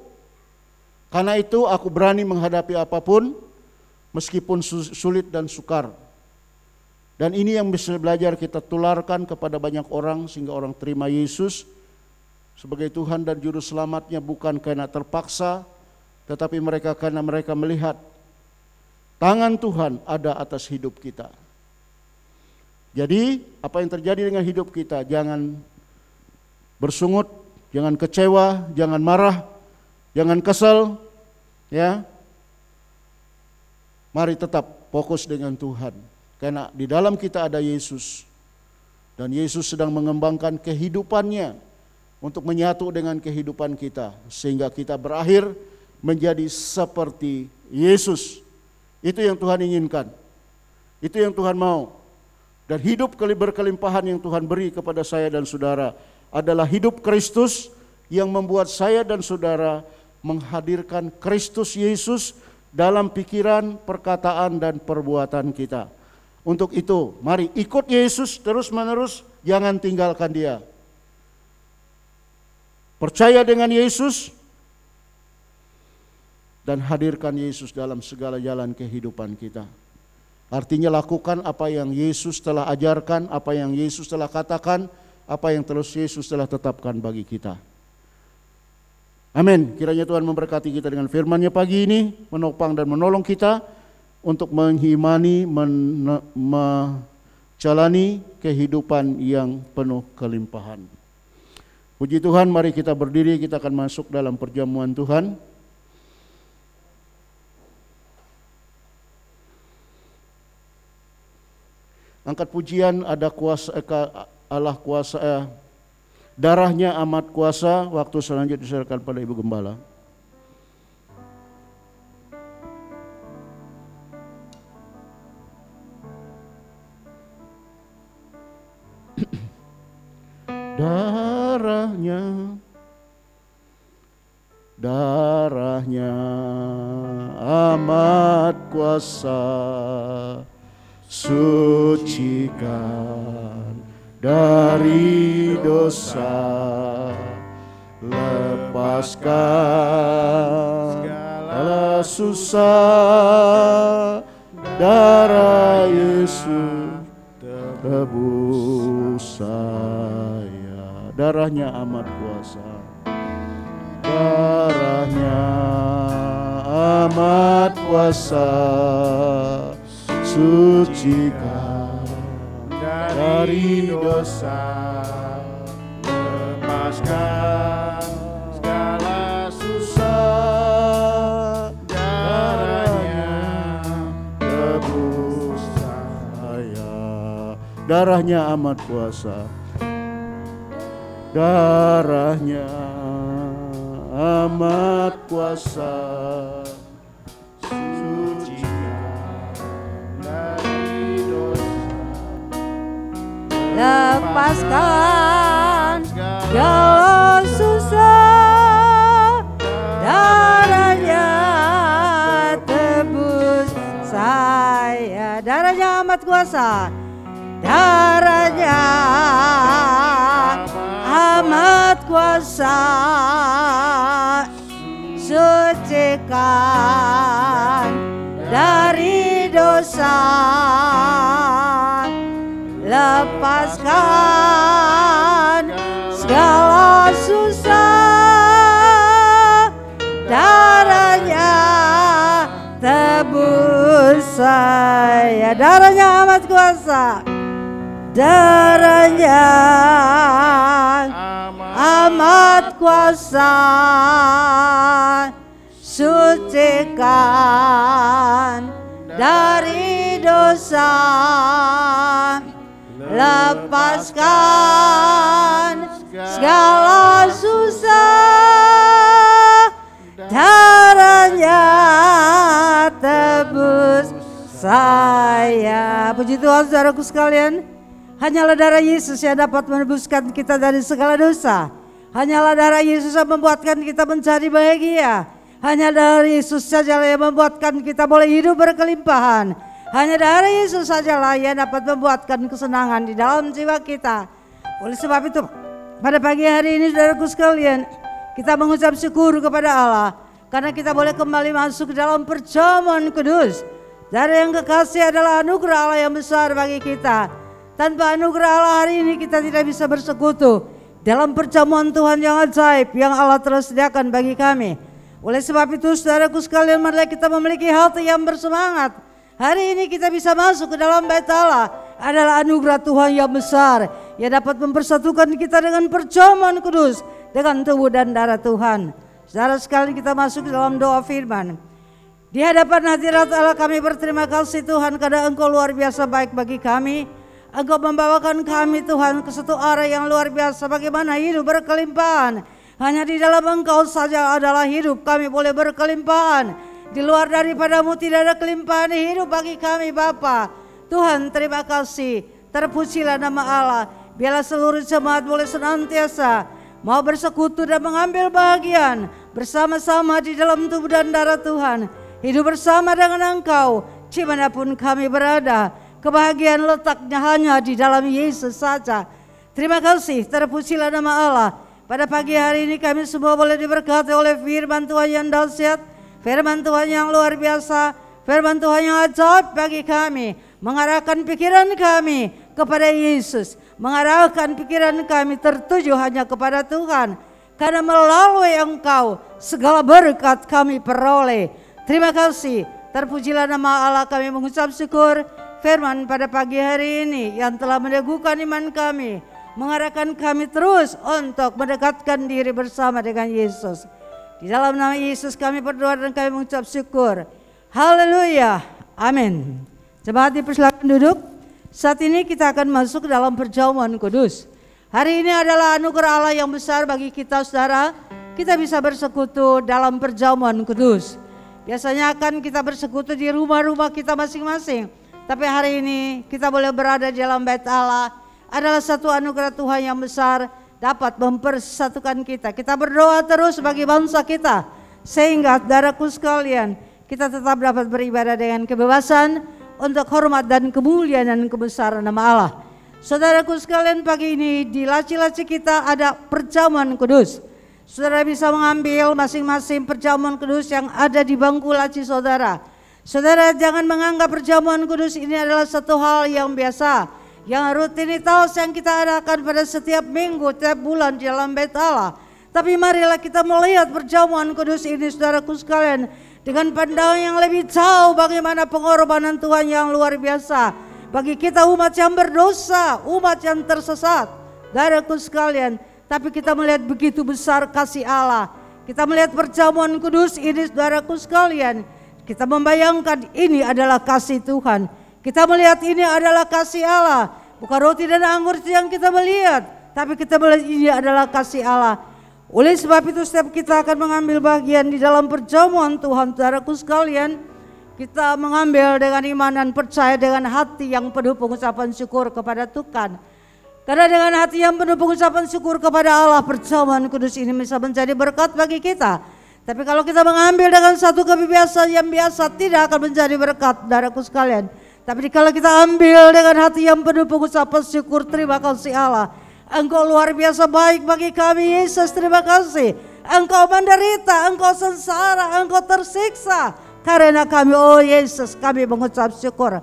Karena itu aku berani menghadapi apapun, meskipun sulit dan sukar. Dan ini yang bisa belajar kita tularkan kepada banyak orang sehingga orang terima Yesus sebagai Tuhan dan Juru Selamatnya, bukan karena terpaksa, tetapi karena mereka melihat tangan Tuhan ada atas hidup kita. Jadi apa yang terjadi dengan hidup kita, jangan bersungut, jangan kecewa, jangan marah, jangan kesel, ya. Mari tetap fokus dengan Tuhan, karena di dalam kita ada Yesus, dan Yesus sedang mengembangkan kehidupannya untuk menyatu dengan kehidupan kita, sehingga kita berakhir menjadi seperti Yesus. Itu yang Tuhan inginkan, itu yang Tuhan mau. Dan hidup berkelimpahan yang Tuhan beri kepada saya dan saudara adalah hidup Kristus yang membuat saya dan saudara menghadirkan Kristus Yesus dalam pikiran, perkataan, dan perbuatan kita. Untuk itu, mari ikut Yesus terus-menerus, jangan tinggalkan Dia. Percaya dengan Yesus dan hadirkan Yesus dalam segala jalan kehidupan kita. Artinya lakukan apa yang Yesus telah ajarkan, apa yang Yesus telah katakan, apa yang terus Yesus telah tetapkan bagi kita. Amin. Kiranya Tuhan memberkati kita dengan firman-Nya pagi ini, menopang dan menolong kita untuk mengimani, menjalani kehidupan yang penuh kelimpahan. Puji Tuhan, mari kita berdiri, kita akan masuk dalam perjamuan Tuhan. Angkat pujian, ada kuasa Allah kuasa, darahnya amat kuasa. Waktu selanjutnya diserahkan pada Ibu Gembala. Darahnya amat kuasa, sucikan dari dosa, lepaskan segala susah. Darah Yesus tebus saya. Darahnya amat kuasa, darahnya amat kuasa, sucikan dari dosa, lepaskan segala susah. Darahnya tebus saya. Darahnya amat kuasa, darahnya amat kuasa, sucikan dari dosa, lepaskan segala susah. Darahnya tebus saya. Darahnya amat kuasa, darahnya amat kuasa, sucikan dari dosa, lepaskan segala susah. Darahnya tebus saya. Darahnya amat kuasa, darahnya amat kuasa, sucikan dari dosa, lepaskan segala susah. Darahnya tebus saya. Puji Tuhan saudaraku sekalian. Hanyalah darah Yesus yang dapat menebuskan kita dari segala dosa. Hanyalah darah Yesus yang membuatkan kita menjadi bahagia. Hanya darah Yesus sajalah yang membuatkan kita boleh hidup berkelimpahan. Hanya darah Yesus sajalah yang dapat membuatkan kesenangan di dalam jiwa kita. Oleh sebab itu, pada pagi hari ini saudaraku sekalian, kita mengucap syukur kepada Allah. Karena kita boleh kembali masuk ke dalam perjamuan kudus. Darah yang kekasih adalah anugerah Allah yang besar bagi kita. Tanpa anugerah Allah hari ini kita tidak bisa bersekutu dalam perjamuan Tuhan yang ajaib yang Allah telah sediakan bagi kami. Oleh sebab itu saudaraku sekalian, marilah kita memiliki hati yang bersemangat. Hari ini kita bisa masuk ke dalam bait Allah adalah anugerah Tuhan yang besar yang dapat mempersatukan kita dengan perjamuan kudus dengan tubuh dan darah Tuhan. Saudara sekalian, kita masuk ke dalam doa firman. Di hadapan hadirat Allah kami berterima kasih Tuhan karena Engkau luar biasa baik bagi kami. Engkau membawakan kami Tuhan ke satu arah yang luar biasa, bagaimana hidup berkelimpahan. Hanya di dalam Engkau saja adalah hidup kami boleh berkelimpahan. Di luar daripadamu tidak ada kelimpahan hidup bagi kami Bapa. Tuhan terima kasih, terpujilah nama Allah. Biarlah seluruh jemaat boleh senantiasa mau bersekutu dan mengambil bahagian bersama-sama di dalam tubuh dan darah Tuhan. Hidup bersama dengan Engkau dimanapun kami berada. Kebahagiaan letaknya hanya di dalam Yesus saja. Terima kasih, terpujilah nama Allah. Pada pagi hari ini kami semua boleh diberkati oleh firman Tuhan yang dahsyat, firman Tuhan yang luar biasa, firman Tuhan yang ajaib bagi kami. Mengarahkan pikiran kami kepada Yesus, mengarahkan pikiran kami tertuju hanya kepada Tuhan. Karena melalui Engkau segala berkat kami peroleh. Terima kasih, terpujilah nama Allah. Kami mengucap syukur firman pada pagi hari ini yang telah meneguhkan iman kami, mengarahkan kami terus untuk mendekatkan diri bersama dengan Yesus. Di dalam nama Yesus kami berdoa dan kami mengucap syukur. Haleluya, amin. Jemaat dipersilakan duduk. Saat ini kita akan masuk ke dalam perjamuan kudus. Hari ini adalah anugerah Allah yang besar bagi kita saudara. Kita bisa bersekutu dalam perjamuan kudus. Biasanya akan kita bersekutu di rumah-rumah kita masing-masing. Tapi hari ini kita boleh berada di dalam bait Allah. Adalah satu anugerah Tuhan yang besar dapat mempersatukan kita. Kita berdoa terus bagi bangsa kita. Sehingga saudaraku sekalian, kita tetap dapat beribadah dengan kebebasan untuk hormat dan kemuliaan dan kebesaran nama Allah. Saudaraku sekalian, pagi ini di laci-laci kita ada perjamuan kudus. Saudara bisa mengambil masing-masing perjamuan kudus yang ada di bangku laci saudara. Saudara jangan menganggap perjamuan kudus ini adalah satu hal yang biasa, yang rutinitas yang kita adakan pada setiap minggu, tiap bulan di dalam bait Allah. Tapi marilah kita melihat perjamuan kudus ini saudaraku sekalian dengan pandangan yang lebih jauh, bagaimana pengorbanan Tuhan yang luar biasa bagi kita umat yang berdosa, umat yang tersesat, saudaraku sekalian. Tapi kita melihat begitu besar kasih Allah. Kita melihat perjamuan kudus ini saudaraku sekalian, kita membayangkan ini adalah kasih Tuhan. Kita melihat ini adalah kasih Allah. Bukan roti dan anggur yang kita melihat, tapi kita melihat ini adalah kasih Allah. Oleh sebab itu setiap kita akan mengambil bagian di dalam perjamuan Tuhan, saudaraku sekalian, kita mengambil dengan iman dan percaya dengan hati yang penuh pengucapan syukur kepada Tuhan. Karena dengan hati yang penuh pengucapan syukur kepada Allah, perjamuan kudus ini bisa menjadi berkat bagi kita. Tapi kalau kita mengambil dengan satu kebiasaan yang biasa, tidak akan menjadi berkat, saudaraku sekalian. Tapi kalau kita ambil dengan hati yang penuh pengucapan syukur, terima kasih Allah. Engkau luar biasa baik bagi kami Yesus, terima kasih. Engkau menderita, engkau sengsara, engkau tersiksa karena kami, oh Yesus, kami mengucap syukur.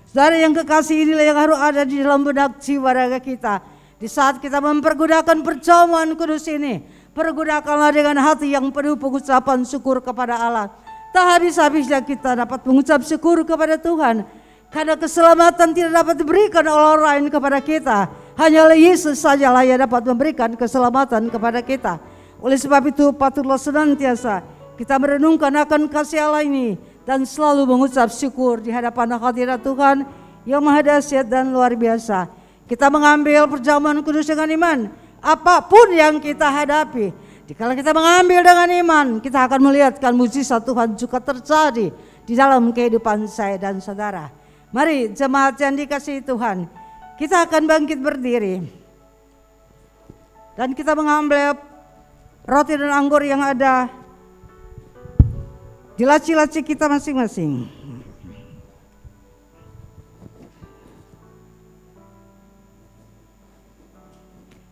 Saudara yang kekasih, inilah yang harus ada di dalam benak jiwa raga kita. Di saat kita mempergunakan perjamuan kudus ini, pergunakanlah dengan hati yang penuh pengucapan syukur kepada Allah. Tak habis-habisnya kita dapat mengucap syukur kepada Tuhan. Karena keselamatan tidak dapat diberikan oleh orang lain kepada kita. Hanyalah Yesus sajalah yang dapat memberikan keselamatan kepada kita. Oleh sebab itu patutlah senantiasa kita merenungkan akan kasih Allah ini dan selalu mengucap syukur di hadapan hadirat Tuhan yang maha dahsyat dan luar biasa. Kita mengambil perjamuan kudus dengan iman. Apapun yang kita hadapi, jika kita mengambil dengan iman, kita akan melihatkan mujizat Tuhan juga terjadi di dalam kehidupan saya dan saudara. Mari jemaat yang dikasihi Tuhan, kita akan bangkit berdiri dan kita mengambil roti dan anggur yang ada di laci-laci kita masing-masing.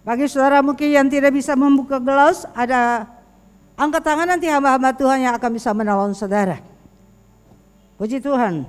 Bagi saudara mungkin yang tidak bisa membuka gelas, ada angkat tangan, nanti hamba-hamba Tuhan yang akan bisa menolong saudara. Puji Tuhan.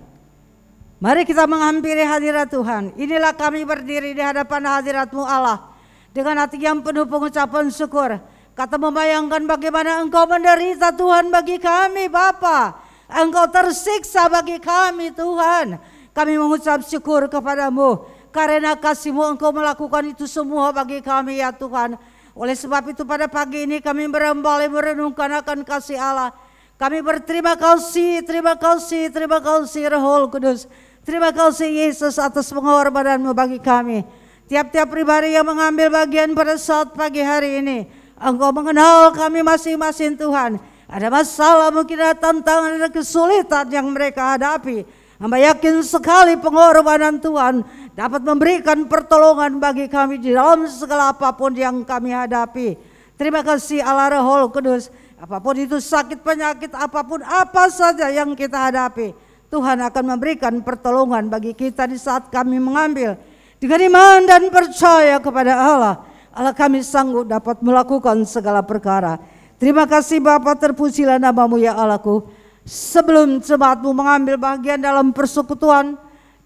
Mari kita menghampiri hadirat Tuhan. Inilah kami berdiri di hadapan hadirat-Mu Allah dengan hati yang penuh pengucapan syukur. Kata membayangkan bagaimana Engkau menderita Tuhan bagi kami Bapa. Engkau tersiksa bagi kami Tuhan. Kami mengucap syukur kepadamu. Karena kasih-Mu Engkau melakukan itu semua bagi kami ya Tuhan. Oleh sebab itu pada pagi ini kami kembali merenungkan akan kasih Allah. Kami berterima kasih, terima kasih, terima kasih Roh Kudus. Terima kasih Yesus atas pengorbanan-Mu bagi kami. Tiap-tiap pribadi yang mengambil bagian pada saat pagi hari ini, Engkau mengenal kami masing-masing Tuhan. Ada masalah, mungkin ada tantangan, ada kesulitan yang mereka hadapi. Hamba yakin sekali pengorbanan Tuhan dapat memberikan pertolongan bagi kami di dalam segala apapun yang kami hadapi. Terima kasih Allah Roh Kudus. Apapun itu sakit, penyakit, apapun apa saja yang kita hadapi, Tuhan akan memberikan pertolongan bagi kita di saat kami mengambil dengan iman dan percaya kepada Allah. Allah kami sanggup dapat melakukan segala perkara. Terima kasih Bapa, terpujilah nama-Mu ya Allahku. Sebelum jemaat-Mu mengambil bagian dalam persekutuan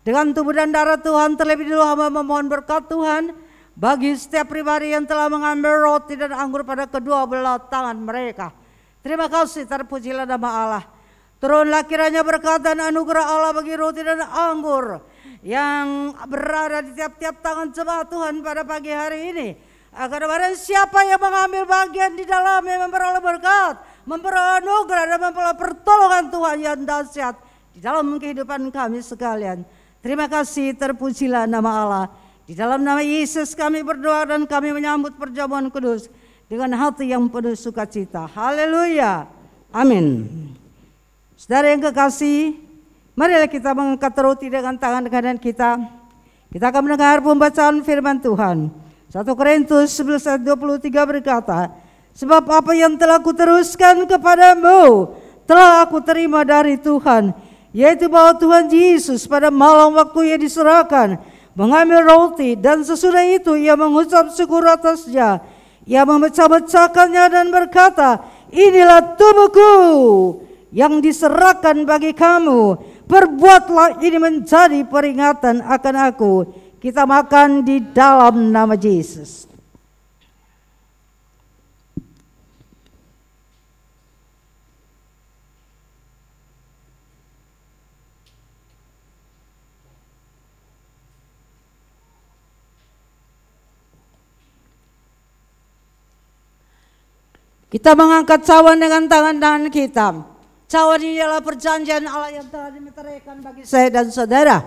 dengan tubuh dan darah Tuhan, terlebih dulu hamba memohon berkat Tuhan bagi setiap pribadi yang telah mengambil roti dan anggur pada kedua belah tangan mereka. Terima kasih, terpujilah nama Allah. Turunlah kiranya berkat dan anugerah Allah bagi roti dan anggur yang berada di tiap-tiap tangan jemaat Tuhan pada pagi hari ini. Agar barang siapa yang mengambil bagian di dalamnya memperoleh berkat, memperoleh anugerah dan memperoleh pertolongan Tuhan yang dahsyat di dalam kehidupan kami sekalian. Terima kasih, terpujilah nama Allah. Di dalam nama Yesus kami berdoa dan kami menyambut perjamuan kudus dengan hati yang penuh sukacita. Haleluya. Amin. Saudara yang kekasih, marilah kita mengangkat roti dengan tangan kanan kita. Kita akan mendengar pembacaan firman Tuhan. 1 Korintus 11 ayat 23 berkata, sebab apa yang telah kuteruskan kepadamu telah aku terima dari Tuhan, yaitu bahwa Tuhan Yesus pada malam waktu ia diserahkan mengambil roti, dan sesudah itu ia mengucap syukur atasnya. Ia memecah-mecahkannya dan berkata, inilah tubuhku yang diserahkan bagi kamu. Perbuatlah ini menjadi peringatan akan aku. Kita makan di dalam nama Yesus. Kita mengangkat cawan dengan tangan-tangan kita. Cawan ini adalah perjanjian Allah yang telah dimeteraikan bagi saya dan saudara.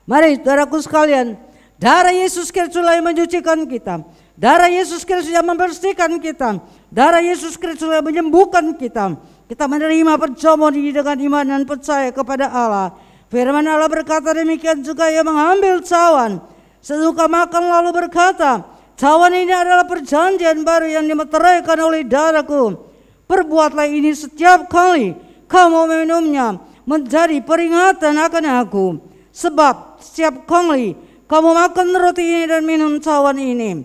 Mari saudaraku sekalian, darah Yesus Kristus yang menyucikan kita. Darah Yesus Kristus yang membersihkan kita. Darah Yesus Kristus yang menyembuhkan kita. Kita menerima perjamuan ini dengan iman dan percaya kepada Allah. Firman Allah berkata demikian juga ia mengambil cawan sesuka makan lalu berkata, cawan ini adalah perjanjian baru yang dimeteraikan oleh darahku. Perbuatlah ini setiap kali kamu meminumnya menjadi peringatan akan aku. Sebab setiap kali kamu makan roti ini dan minum cawan ini,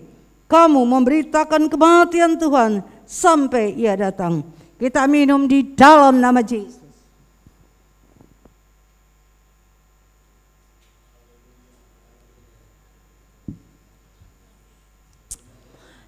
kamu memberitakan kematian Tuhan sampai ia datang. Kita minum di dalam nama Yesus.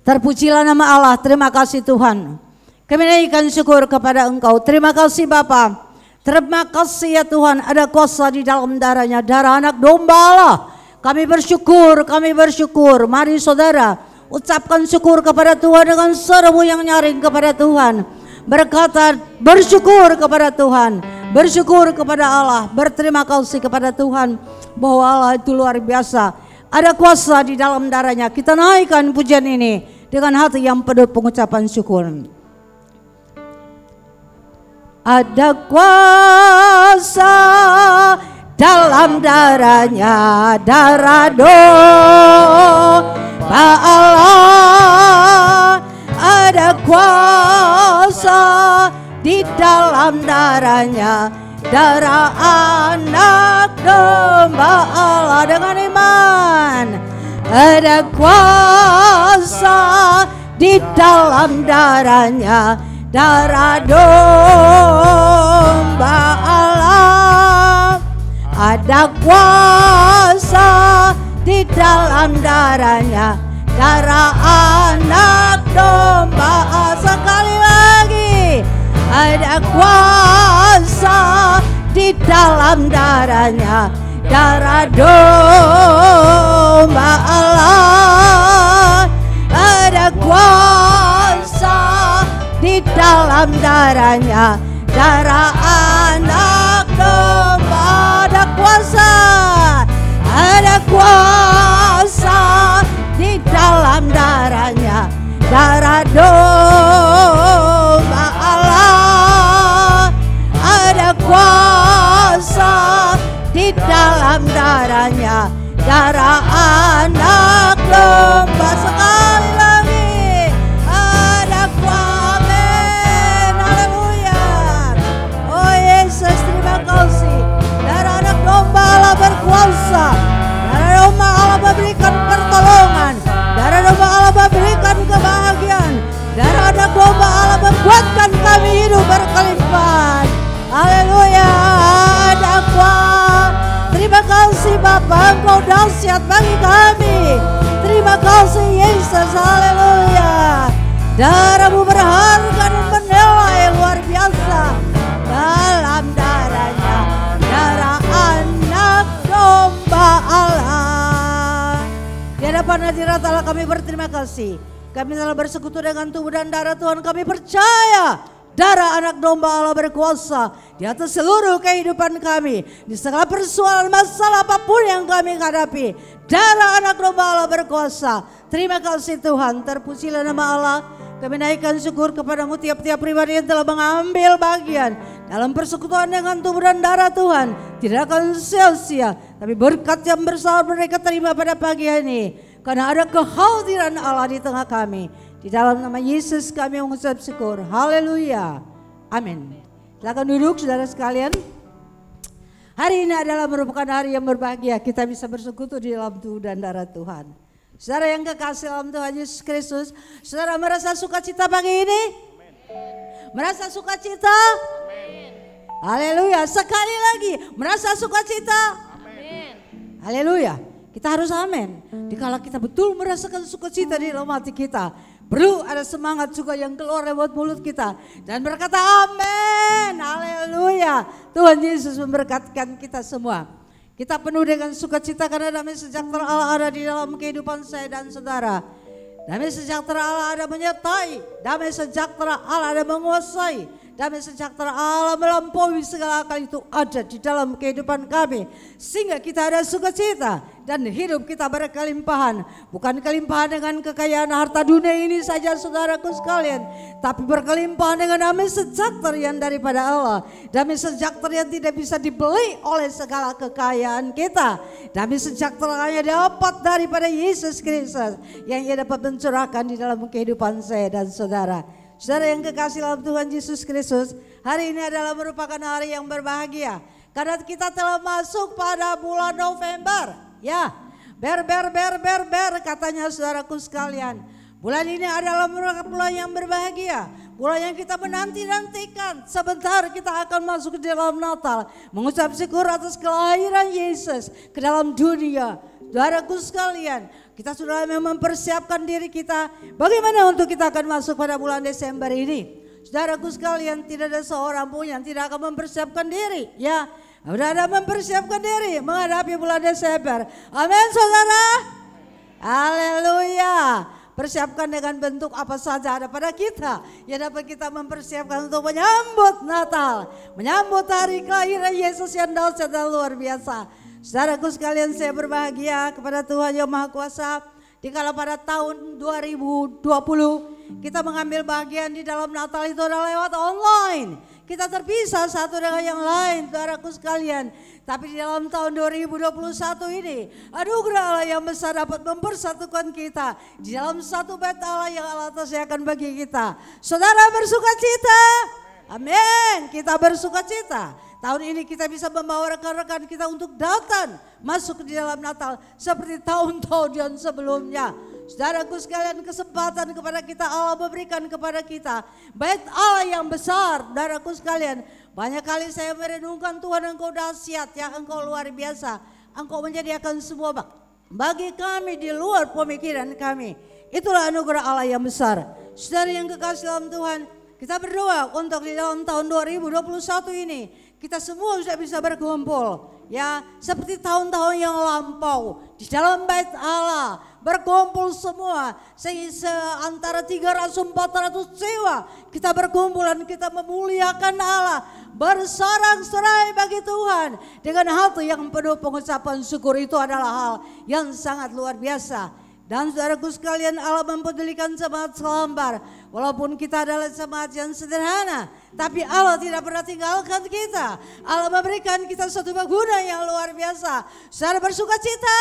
Terpujilah nama Allah. Terima kasih Tuhan. Kami naikkan syukur kepada Engkau. Terima kasih Bapa. Terima kasih ya Tuhan, ada kuasa di dalam darahnya, darah anak domba Allah. Kami bersyukur, kami bersyukur. Mari saudara, ucapkan syukur kepada Tuhan dengan serumu yang nyaring kepada Tuhan. Berkata bersyukur kepada Tuhan, bersyukur kepada Allah, berterima kasih kepada Tuhan bahwa Allah itu luar biasa. Ada kuasa di dalam darahnya. Kita naikkan pujian ini dengan hati yang penuh pengucapan syukur. Ada kuasa dalam darahnya, darah domba Allah. Ada kuasa di dalam darahnya, darah anak domba Allah. Dengan iman, ada kuasa di dalam darahnya, darah domba Allah. Ada kuasa di dalam darahnya, darah anak domba Allah. Sekali lagi, ada kuasa di dalam darahnya, darah domba Allah. Ada kuasa di dalam darahnya, darah anak domba. Ada kuasa, ada kuasa di dalam darahnya, darah domba Allah. Ada kuasa di dalam darahnya, darah anak domba. Sekali lagi, ada kuasa. Haleluya. Oh Yesus, terima kasih. Darah anak domba Allah berkuasa. Darah domba Allah memberikan pertolongan. Darah domba Allah memberikan kebahagiaan. Darah anak domba Allah membuatkan kami hidup berkelimpahan. Haleluya. Ada kuasa. Terima kasih Bapa, Engkau dahsyat bagi kami. Terima kasih Yesus. Haleluya. Darah-Mu berharga dan bernilai luar biasa. Dalam darahnya, darah anak domba Allah. Di hadapan hadirat Allah kami berterima kasih. Kami telah bersekutu dengan tubuh dan darah Tuhan. Kami percaya darah anak domba Allah berkuasa di atas seluruh kehidupan kami. Di segala persoalan masalah apapun yang kami hadapi, darah anak domba Allah berkuasa. Terima kasih Tuhan, terpujilah nama Allah. Kami naikkan syukur kepadamu tiap-tiap pribadi yang telah mengambil bagian dalam persekutuan dengan tubuh dan darah Tuhan. Tidak akan sia-sia, tapi berkat yang besar mereka terima pada pagi ini. Karena ada kehadiran Allah di tengah kami. Di dalam nama Yesus kami mengucap syukur. Haleluya. Amin. Silakan duduk saudara sekalian. Hari ini adalah merupakan hari yang berbahagia. Kita bisa bersekutu di dalam tubuh dan darah Tuhan. Saudara yang kekasih dalam Tuhan Yesus Kristus, saudara merasa sukacita pagi ini? Amen. Merasa sukacita? Haleluya. Sekali lagi, merasa sukacita? Amin. Haleluya. Kita harus amin. Dikala kita betul merasakan sukacita di dalam hati kita, perlu ada semangat juga yang keluar lewat mulut kita dan berkata amin. Haleluya. Tuhan Yesus memberkatkan kita semua. Kita penuh dengan sukacita karena damai sejahtera Allah ada di dalam kehidupan saya dan saudara. Damai sejahtera Allah ada menyertai, damai sejahtera Allah ada menguasai, damai sejahtera Allah melampaui segala akal itu ada di dalam kehidupan kami. Sehingga kita ada sukacita dan hidup kita berkelimpahan. Bukan kelimpahan dengan kekayaan harta dunia ini saja saudaraku sekalian, tapi berkelimpahan dengan damai sejahtera yang daripada Allah. Damai sejahtera yang tidak bisa dibeli oleh segala kekayaan kita. Damai sejahtera hanya dapat daripada Yesus Kristus yang ia dapat mencurahkan di dalam kehidupan saya dan saudara. Saudara yang kekasih dalam Tuhan Yesus Kristus, hari ini adalah merupakan hari yang berbahagia. Karena kita telah masuk pada bulan November. Ya, ber katanya saudaraku sekalian. Bulan ini adalah merupakan bulan yang berbahagia. Bulan yang kita menanti-nantikan. Sebentar kita akan masuk ke dalam Natal. Mengucap syukur atas kelahiran Yesus ke dalam dunia. Saudaraku sekalian, kita sudah mempersiapkan diri kita. Bagaimana untuk kita akan masuk pada bulan Desember ini? Saudaraku sekalian, tidak ada seorang pun yang tidak akan mempersiapkan diri. Ya, sudah ada mempersiapkan diri menghadapi bulan Desember. Amin saudara. Haleluya. Persiapkan dengan bentuk apa saja ada pada kita yang dapat kita mempersiapkan untuk menyambut Natal. Menyambut hari kelahiran Yesus yang dahsyat dan luar biasa. Saudaraku sekalian, saya berbahagia kepada Tuhan Yang Maha Kuasa. Dikala pada tahun 2020 kita mengambil bagian di dalam Natal itu adalah lewat online. Kita terpisah satu dengan yang lain, saudaraku sekalian. Tapi di dalam tahun 2021 ini, anugerah Allah yang besar dapat mempersatukan kita di dalam satu bait Allah yang Allah sediakan bagi kita. Saudara bersuka cita? Amin. Kita bersuka cita. Tahun ini kita bisa membawa rekan-rekan kita untuk datang masuk di dalam Natal seperti tahun-tahun yang sebelumnya. Saudaraku sekalian, kesempatan kepada kita Allah berikan kepada kita bait Allah yang besar. Saudaraku sekalian, banyak kali saya merenungkan Tuhan, Engkau dahsyat ya, Engkau luar biasa. Engkau menyediakan semua bagi kami di luar pemikiran kami. Itulah anugerah Allah yang besar. Saudara yang kekasih dalam Tuhan, kita berdoa untuk di dalam tahun 2021 ini kita semua sudah bisa berkumpul ya seperti tahun-tahun yang lampau di dalam bait Allah, berkumpul semua sehingga antara 300-400 jiwa kita berkumpul dan kita memuliakan Allah, bersorak-sorai bagi Tuhan dengan hati yang penuh pengucapan syukur. Itu adalah hal yang sangat luar biasa. Dan saudaraku sekalian, Allah mempedulikan jemaat selambar. Walaupun kita adalah jemaat yang sederhana, tapi Allah tidak pernah tinggalkan kita. Allah memberikan kita satu bangunan yang luar biasa. Saudara bersuka cita?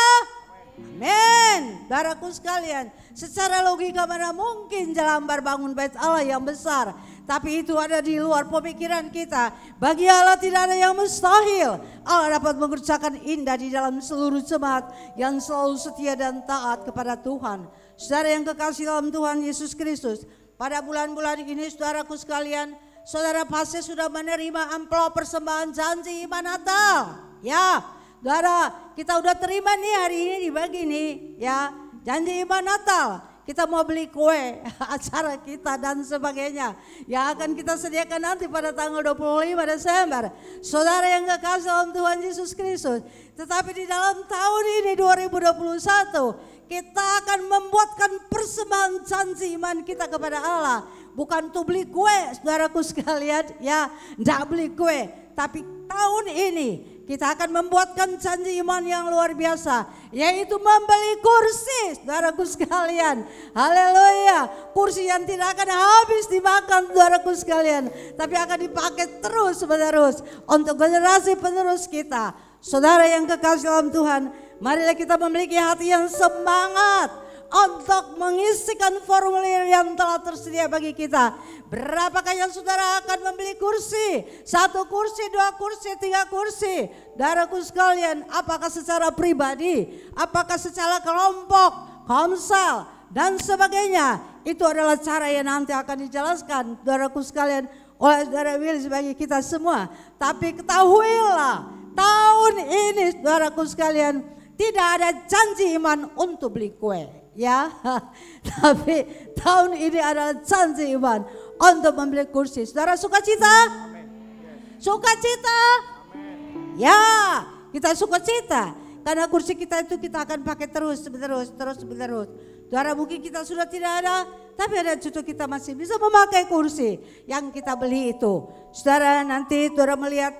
Amin. Saudaraku sekalian, secara logika mana mungkin Jelambar bangun bait Allah yang besar, tapi itu ada di luar pemikiran kita. Bagi Allah tidak ada yang mustahil. Allah dapat mengerjakan indah di dalam seluruh jemaat yang selalu setia dan taat kepada Tuhan. Saudara yang kekasih dalam Tuhan Yesus Kristus, pada bulan-bulan ini saudaraku sekalian, saudara pasti sudah menerima amplop persembahan janji iman Natal. Ya, saudara, kita udah terima nih hari ini dibagi nih ya, janji iman Natal. Kita mau beli kue, acara kita dan sebagainya yang akan kita sediakan nanti pada tanggal 25 Desember. Saudara yang kekasih dalam Tuhan Yesus Kristus, tetapi di dalam tahun ini 2021 kita akan membuatkan persembahan janji iman kita kepada Allah bukan untuk beli kue saudaraku sekalian ya, tidak beli kue. Tapi tahun ini kita akan membuatkan janji iman yang luar biasa, yaitu membeli kursi saudaraku sekalian. Haleluya, kursi yang tidak akan habis dimakan saudaraku sekalian, tapi akan dipakai terus menerus untuk generasi penerus kita. Saudara yang kekasih dalam Tuhan, marilah kita memiliki hati yang semangat untuk mengisikan formulir yang telah tersedia bagi kita. Berapakah yang saudara akan membeli kursi? 1 kursi, 2 kursi, 3 kursi. Saudaraku sekalian, apakah secara pribadi, apakah secara kelompok, komsel dan sebagainya. Itu adalah cara yang nanti akan dijelaskan saudaraku sekalian oleh saudara Willis bagi kita semua. Tapi ketahuilah, tahun ini saudaraku sekalian, tidak ada janji iman untuk beli kue ya. Tapi tahun ini adalah janji iman untuk membeli kursi. Saudara sukacita? Sukacita? Ya, kita sukacita karena kursi kita itu kita akan pakai terus menerus. Saudara mungkin kita sudah tidak ada, tapi ada cucu kita masih bisa memakai kursi yang kita beli itu. Saudara nanti saudara melihat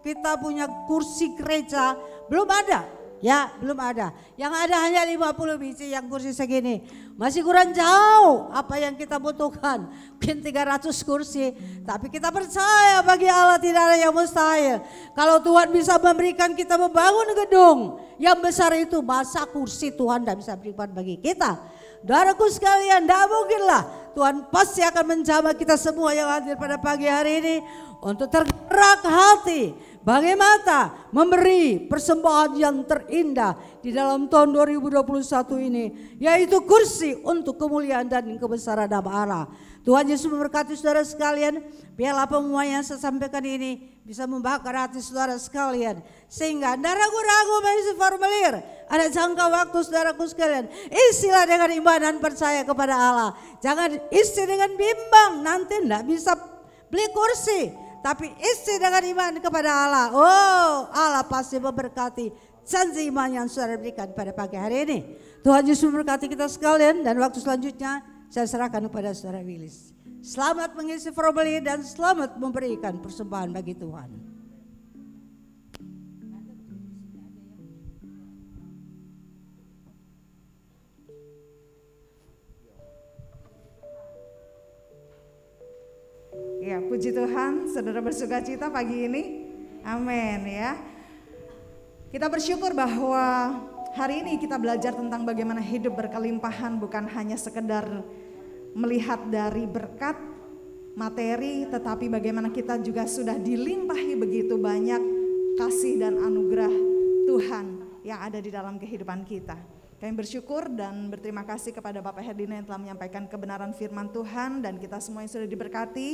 kita punya kursi gereja belum ada. Ya belum ada, yang ada hanya 50 biji yang kursi segini. Masih kurang jauh apa yang kita butuhkan, mungkin 300 kursi. Tapi kita percaya bagi Allah tidak ada yang mustahil. Kalau Tuhan bisa memberikan kita membangun gedung yang besar itu, masa kursi Tuhan tidak bisa berikan bagi kita? Saudaraku sekalian, tidak mungkinlah. Tuhan pasti akan menjamah kita semua yang hadir pada pagi hari ini untuk tergerak hati bagi mata memberi persembahan yang terindah di dalam tahun 2021 ini, yaitu kursi untuk kemuliaan dan kebesaran nama Allah. Tuhan Yesus memberkati saudara sekalian. Biarlah pengumuman yang saya sampaikan ini bisa membakar hati saudara sekalian, sehingga tidak ragu-ragu mengisi formulir. Ada jangka waktu saudaraku sekalian, isilah dengan iman dan percaya kepada Allah. Jangan isi dengan bimbang, nanti tidak bisa beli kursi. Tapi isi dengan iman kepada Allah. Oh, Allah pasti memberkati janji iman yang saudara berikan pada pagi hari ini. Tuhan Yesus memberkati kita sekalian, dan waktu selanjutnya saya serahkan kepada saudara Willis. Selamat mengisi formulir dan selamat memberikan persembahan bagi Tuhan. Ya, puji Tuhan, saudara bersukacita pagi ini. Amin ya. Kita bersyukur bahwa hari ini kita belajar tentang bagaimana hidup berkelimpahan, bukan hanya sekedar melihat dari berkat materi, tetapi bagaimana kita juga sudah dilimpahi begitu banyak kasih dan anugerah Tuhan yang ada di dalam kehidupan kita. Kami bersyukur dan berterima kasih kepada Bapak Herdina yang telah menyampaikan kebenaran firman Tuhan, dan kita semua yang sudah diberkati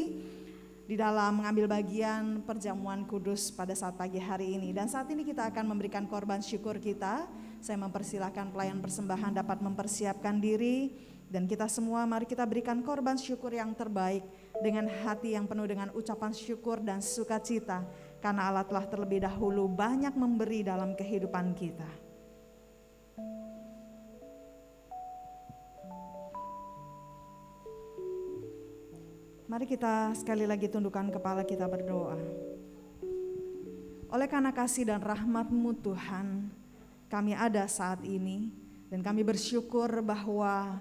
di dalam mengambil bagian perjamuan kudus pada saat pagi hari ini. Dan saat ini kita akan memberikan korban syukur kita. Saya mempersilahkan pelayan persembahan dapat mempersiapkan diri, dan kita semua mari kita berikan korban syukur yang terbaik dengan hati yang penuh dengan ucapan syukur dan sukacita, karena Allah telah terlebih dahulu banyak memberi dalam kehidupan kita. Mari kita sekali lagi tundukkan kepala kita berdoa. Oleh karena kasih dan rahmat-Mu Tuhan, kami ada saat ini, dan kami bersyukur bahwa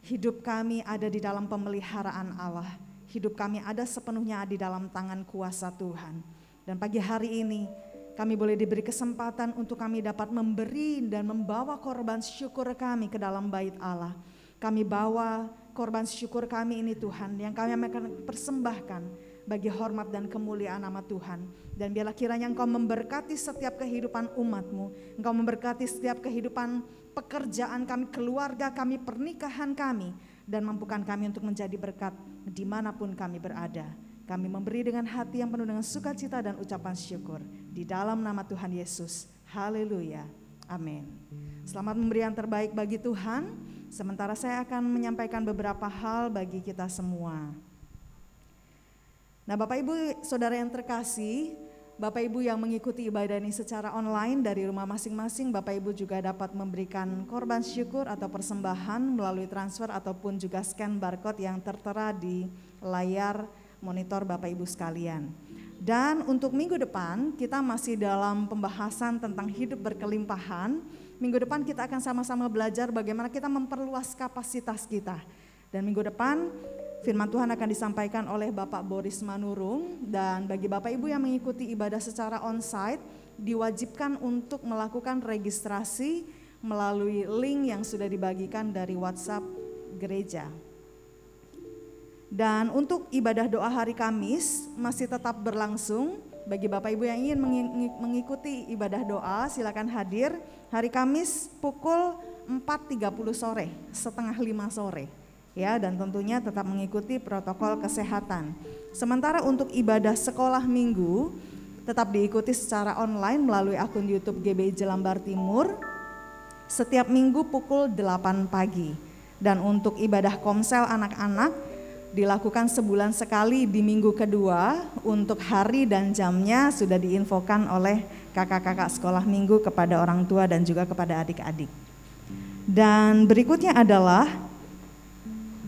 hidup kami ada di dalam pemeliharaan Allah. Hidup kami ada sepenuhnya di dalam tangan kuasa Tuhan. Dan pagi hari ini kami boleh diberi kesempatan untuk kami dapat memberi dan membawa korban syukur kami ke dalam bait Allah. Kami bawa korban syukur kami ini Tuhan, yang kami akan persembahkan bagi hormat dan kemuliaan nama Tuhan. Dan biarlah kiranya Engkau memberkati setiap kehidupan umat-Mu, Engkau memberkati setiap kehidupan pekerjaan kami, keluarga kami, pernikahan kami, dan mampukan kami untuk menjadi berkat dimanapun kami berada. Kami memberi dengan hati yang penuh dengan sukacita dan ucapan syukur di dalam nama Tuhan Yesus. Haleluya, amin. Selamat memberi yang terbaik bagi Tuhan. Sementara saya akan menyampaikan beberapa hal bagi kita semua. Nah, Bapak Ibu Saudara yang terkasih, Bapak Ibu yang mengikuti ibadah ini secara online dari rumah masing-masing, Bapak Ibu juga dapat memberikan korban syukur atau persembahan melalui transfer ataupun juga scan barcode yang tertera di layar monitor Bapak Ibu sekalian. Dan untuk minggu depan kita masih dalam pembahasan tentang hidup berkelimpahan. Minggu depan kita akan sama-sama belajar bagaimana kita memperluas kapasitas kita. Dan minggu depan firman Tuhan akan disampaikan oleh Bapak Boris Manurung, dan bagi Bapak Ibu yang mengikuti ibadah secara onsite diwajibkan untuk melakukan registrasi melalui link yang sudah dibagikan dari WhatsApp gereja. Dan untuk ibadah doa hari Kamis masih tetap berlangsung. Bagi Bapak Ibu yang ingin mengikuti ibadah doa silakan hadir hari Kamis pukul 4.30 sore, setengah 5 sore. Ya, dan tentunya tetap mengikuti protokol kesehatan. Sementara untuk ibadah sekolah minggu tetap diikuti secara online melalui akun YouTube GBI Jelambar Timur setiap minggu pukul 8 pagi. Dan untuk ibadah komsel anak-anak dilakukan sebulan sekali di minggu kedua. Untuk hari dan jamnya sudah diinfokan oleh kakak-kakak sekolah minggu kepada orang tua dan juga kepada adik-adik. Dan berikutnya adalah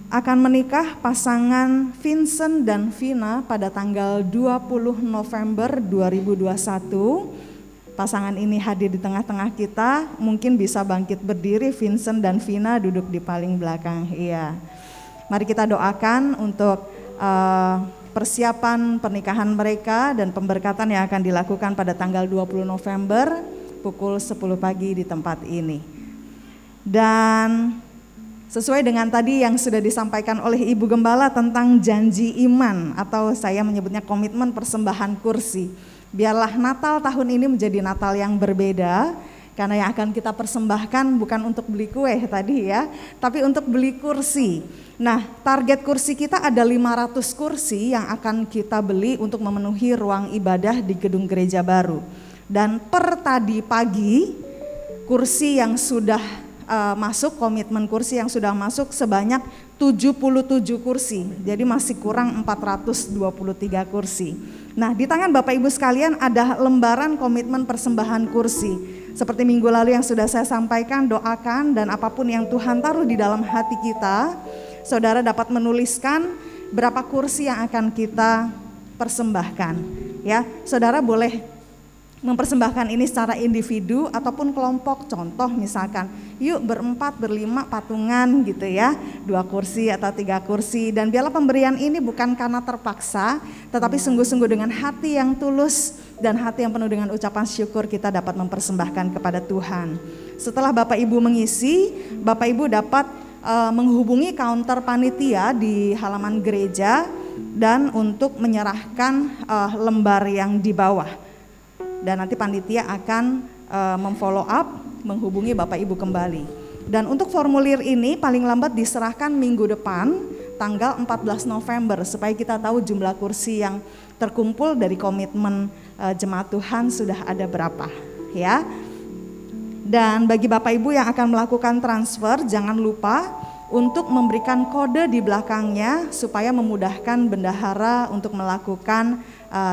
akan menikah pasangan Vincent dan Vina pada tanggal 20 November 2021. Pasangan ini hadir di tengah-tengah kita, mungkin bisa bangkit berdiri. Vincent dan Vina duduk di paling belakang. Iya. Mari kita doakan untuk persiapan pernikahan mereka dan pemberkatan yang akan dilakukan pada tanggal 20 November pukul 10 pagi di tempat ini. Dan sesuai dengan tadi yang sudah disampaikan oleh Ibu Gembala tentang janji iman atau saya menyebutnya komitmen persembahan kursi. Biarlah Natal tahun ini menjadi Natal yang berbeda, karena yang akan kita persembahkan bukan untuk beli kue tadi ya, tapi untuk beli kursi. Nah, target kursi kita ada 500 kursi yang akan kita beli untuk memenuhi ruang ibadah di gedung gereja baru. Dan per tadi pagi kursi yang sudah masuk, komitmen kursi yang sudah masuk sebanyak 77 kursi. Jadi masih kurang 423 kursi. Nah, di tangan Bapak Ibu sekalian ada lembaran komitmen persembahan kursi. Seperti minggu lalu yang sudah saya sampaikan, doakan dan apapun yang Tuhan taruh di dalam hati kita, saudara dapat menuliskan berapa kursi yang akan kita persembahkan. Ya, saudara boleh mempersembahkan ini secara individu ataupun kelompok. Contoh misalkan, yuk berempat, berlima patungan gitu ya, 2 kursi atau 3 kursi. Dan biarlah pemberian ini bukan karena terpaksa, tetapi sungguh-sungguh dengan hati yang tulus dan hati yang penuh dengan ucapan syukur kita dapat mempersembahkan kepada Tuhan. Setelah Bapak Ibu mengisi, Bapak Ibu dapat menghubungi kaunter panitia di halaman gereja dan untuk menyerahkan lembar yang di bawah. Dan nanti panitia akan memfollow up, menghubungi Bapak Ibu kembali. Dan untuk formulir ini paling lambat diserahkan minggu depan tanggal 14 November supaya kita tahu jumlah kursi yang terkumpul dari komitmen jemaat Tuhan sudah ada berapa ya. Dan bagi Bapak Ibu yang akan melakukan transfer, jangan lupa untuk memberikan kode di belakangnya supaya memudahkan bendahara untuk melakukan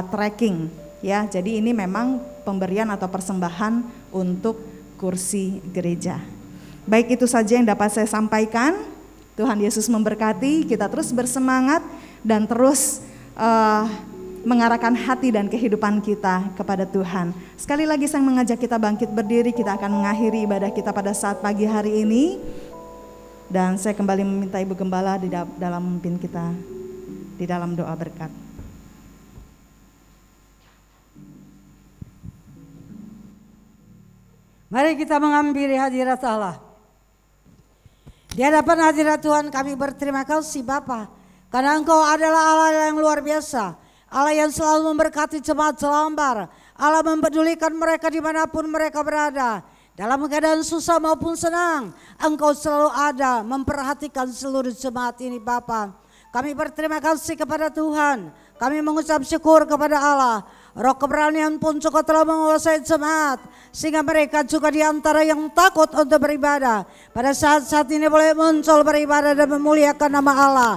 tracking. Ya, jadi ini memang pemberian atau persembahan untuk kursi gereja. Baik, itu saja yang dapat saya sampaikan. Tuhan Yesus memberkati, kita terus bersemangat dan terus mengarahkan hati dan kehidupan kita kepada Tuhan. Sekali lagi saya mengajak kita bangkit berdiri, kita akan mengakhiri ibadah kita pada saat pagi hari ini. Dan saya kembali meminta Ibu Gembala di dalam memimpin kita di dalam doa berkat. Mari kita menghampiri hadirat Allah. Di hadapan hadirat Tuhan kami berterima kasih Bapa, karena Engkau adalah Allah yang luar biasa, Allah yang selalu memberkati jemaat Jelambar, Allah mempedulikan mereka dimanapun mereka berada. Dalam keadaan susah maupun senang, Engkau selalu ada memperhatikan seluruh jemaat ini Bapa. Kami berterima kasih kepada Tuhan, kami mengucap syukur kepada Allah. Roh keberanian pun juga telah menguasai jemaat, sehingga mereka juga di antara yang takut untuk beribadah pada saat-saat ini boleh muncul beribadah dan memuliakan nama Allah.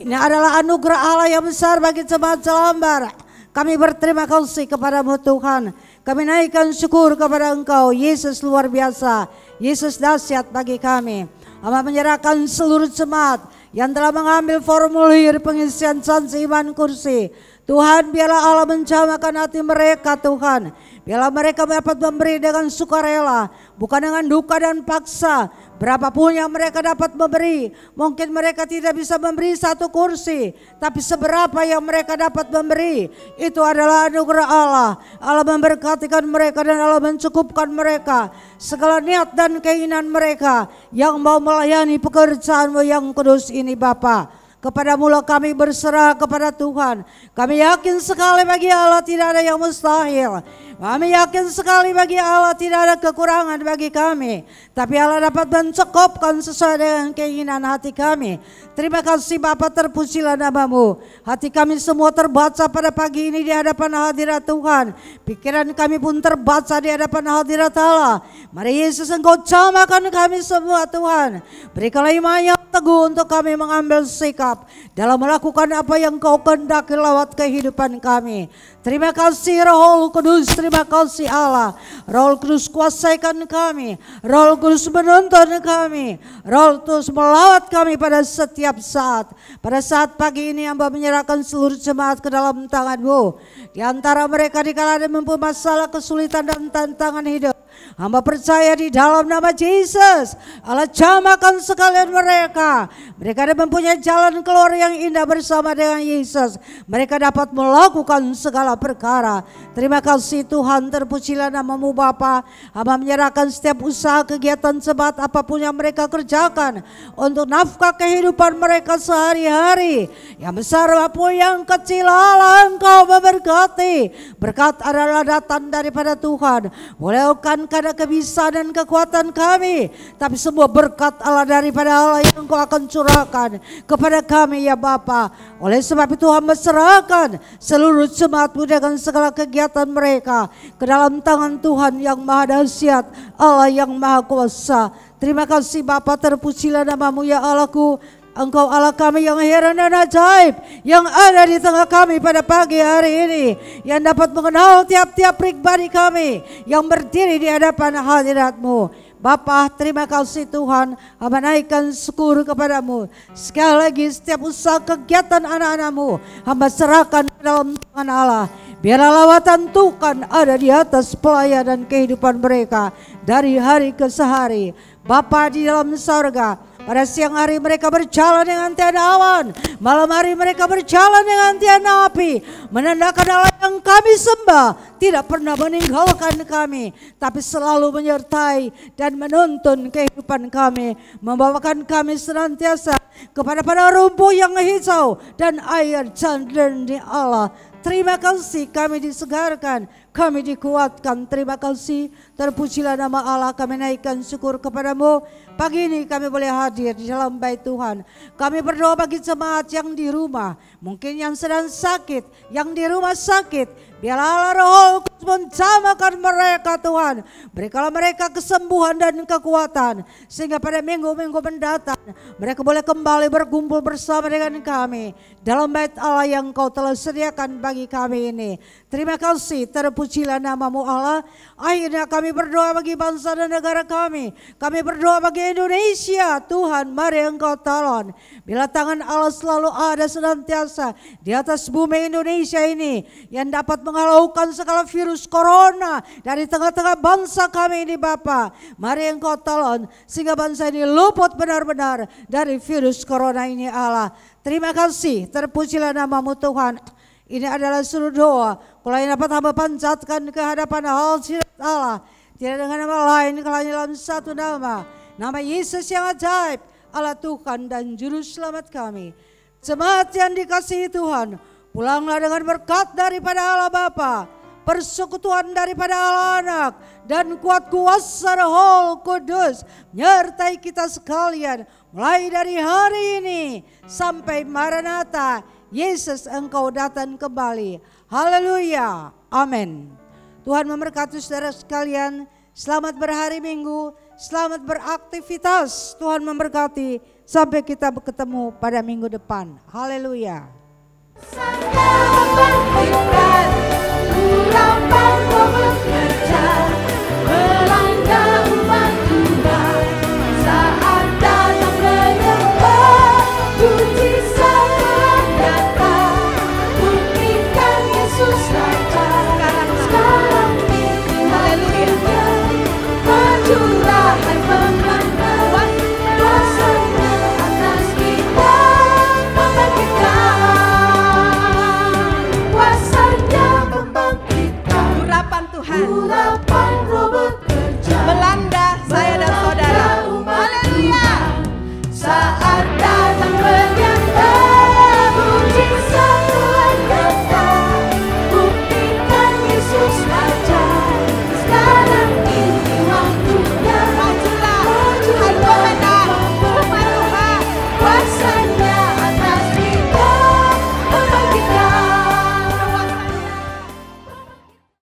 Ini adalah anugerah Allah yang besar bagi jemaat Jelambar. Kami berterima kasih kepadamu Tuhan. Kami naikkan syukur kepada Engkau, Yesus luar biasa, Yesus dahsyat bagi kami. Hamba menyerahkan seluruh jemaat yang telah mengambil formulir pengisian janji iman kursi. Tuhan, biarlah Allah menjamahkan hati mereka Tuhan. Biarlah mereka dapat memberi dengan sukarela, bukan dengan duka dan paksa. Berapapun yang mereka dapat memberi, mungkin mereka tidak bisa memberi satu kursi, tapi seberapa yang mereka dapat memberi, itu adalah anugerah Allah. Allah memberkatikan mereka dan Allah mencukupkan mereka segala niat dan keinginan mereka yang mau melayani pekerjaan-Mu yang kudus ini Bapa. Kepadamu kami berserah kepada Tuhan. Kami yakin sekali bagi Allah tidak ada yang mustahil. Kami yakin sekali bagi Allah tidak ada kekurangan bagi kami. Tapi Allah dapat mencukupkan sesuai dengan keinginan hati kami. Terima kasih Bapa, terpujilah nama-Mu. Hati kami semua terbaca pada pagi ini di hadapan hadirat Tuhan. Pikiran kami pun terbaca di hadapan hadirat Allah. Mari Yesus, Engkau jamahkan kami semua Tuhan. Berikanlah iman yang teguh untuk kami mengambil sikap dalam melakukan apa yang Kau kehendaki lewat kehidupan kami. Terima kasih Roh Kudus, terima kasih Allah. Roh Kudus kuasaikan kami, Roh Kudus menuntun kami, Roh Kudus melawat kami pada setiap saat. Pada saat pagi ini hamba menyerahkan seluruh jemaat ke dalam tangan-Mu. Di antara mereka dikala ada mempunyai masalah, kesulitan dan tantangan hidup, hamba percaya di dalam nama Yesus Allah jamahkan sekalian mereka. Mereka ada mempunyai jalan keluar yang indah bersama dengan Yesus. Mereka dapat melakukan segala perkara. Terima kasih Tuhan, terpujilah nama-Mu Bapa. Hamba menyerahkan setiap usaha kegiatan jemaat apapun yang mereka kerjakan untuk nafkah kehidupan mereka sehari-hari. Yang besar maupun yang kecil, Allah Engkau memberkati. Berkat adalah datang daripada Tuhan. Bukan karena kebisaan dan kekuatan kami, tapi semua berkat Allah daripada Allah yang Engkau akan curahkan kepada kami ya Bapa. Oleh sebab itu hamba serahkan seluruh jemaat-Mu dengan segala kegiatan mereka ke dalam tangan Tuhan yang Maha Dahsyat, Allah yang Maha Kuasa. Terima kasih Bapa, terpujilah nama-Mu ya Allahku. Engkau Allah kami yang heran dan ajaib, yang ada di tengah kami pada pagi hari ini, yang dapat mengenal tiap-tiap pribadi kami yang berdiri di hadapan hadirat-Mu. Bapa, terima kasih Tuhan, hamba naikkan syukur kepadamu. Sekali lagi setiap usaha kegiatan anak-anak-Mu hamba serahkan ke dalam tangan Allah. Biarlah lawatan Tuhan ada di atas pelayanan kehidupan mereka dari hari ke hari. Bapa di dalam sorga, pada siang hari mereka berjalan dengan tiada awan, malam hari mereka berjalan dengan tiada api, menandakan Allah yang kami sembah tidak pernah meninggalkan kami, tapi selalu menyertai dan menuntun kehidupan kami, membawakan kami senantiasa kepada rumpuh yang hijau dan air jernih Allah. Terima kasih kami disegarkan, kami dikuatkan. Terima kasih, terpujilah nama Allah. Kami naikkan syukur kepadamu. Pagi ini kami boleh hadir di dalam bait Tuhan. Kami berdoa bagi jemaat yang di rumah, mungkin yang sedang sakit, yang di rumah sakit. Biarlah Allah Roh Kudus menjamahkan mereka Tuhan. Berikanlah mereka kesembuhan dan kekuatan, sehingga pada minggu-minggu mendatang mereka boleh kembali berkumpul bersama dengan kami dalam bait Allah yang Kau telah sediakan bagi kami ini. Terima kasih, terpujilah nama-Mu Allah. Akhirnya kami berdoa bagi bangsa dan negara kami. Kami berdoa bagi Indonesia. Tuhan, mari Engkau tolong. Bila tangan Allah selalu ada senantiasa di atas bumi Indonesia ini, yang dapat menghalaukan segala virus corona dari tengah-tengah bangsa kami ini Bapa. Mari Engkau tolong sehingga bangsa ini luput benar-benar dari virus corona ini Allah. Terima kasih, terpujilah nama-Mu Tuhan. Ini adalah seluruh doa kalau yang dapat hamba panjatkan ke hadapan hadirat Allah. Tidak dengan nama lain, kalau dalam satu nama, nama Yesus yang ajaib, Allah Tuhan dan Juru Selamat kami. Jemaat yang dikasihi Tuhan, pulanglah dengan berkat daripada Allah Bapa, persekutuan daripada Allah Anak, dan kuat kuasa Roh Kudus menyertai kita sekalian mulai dari hari ini sampai Maranatha. Yesus, Engkau datang kembali. Haleluya. Amin. Tuhan memberkati saudara sekalian. Selamat berhari Minggu, selamat beraktivitas. Tuhan memberkati. Sampai kita bertemu pada minggu depan. Haleluya. bangkitkan, urapan roh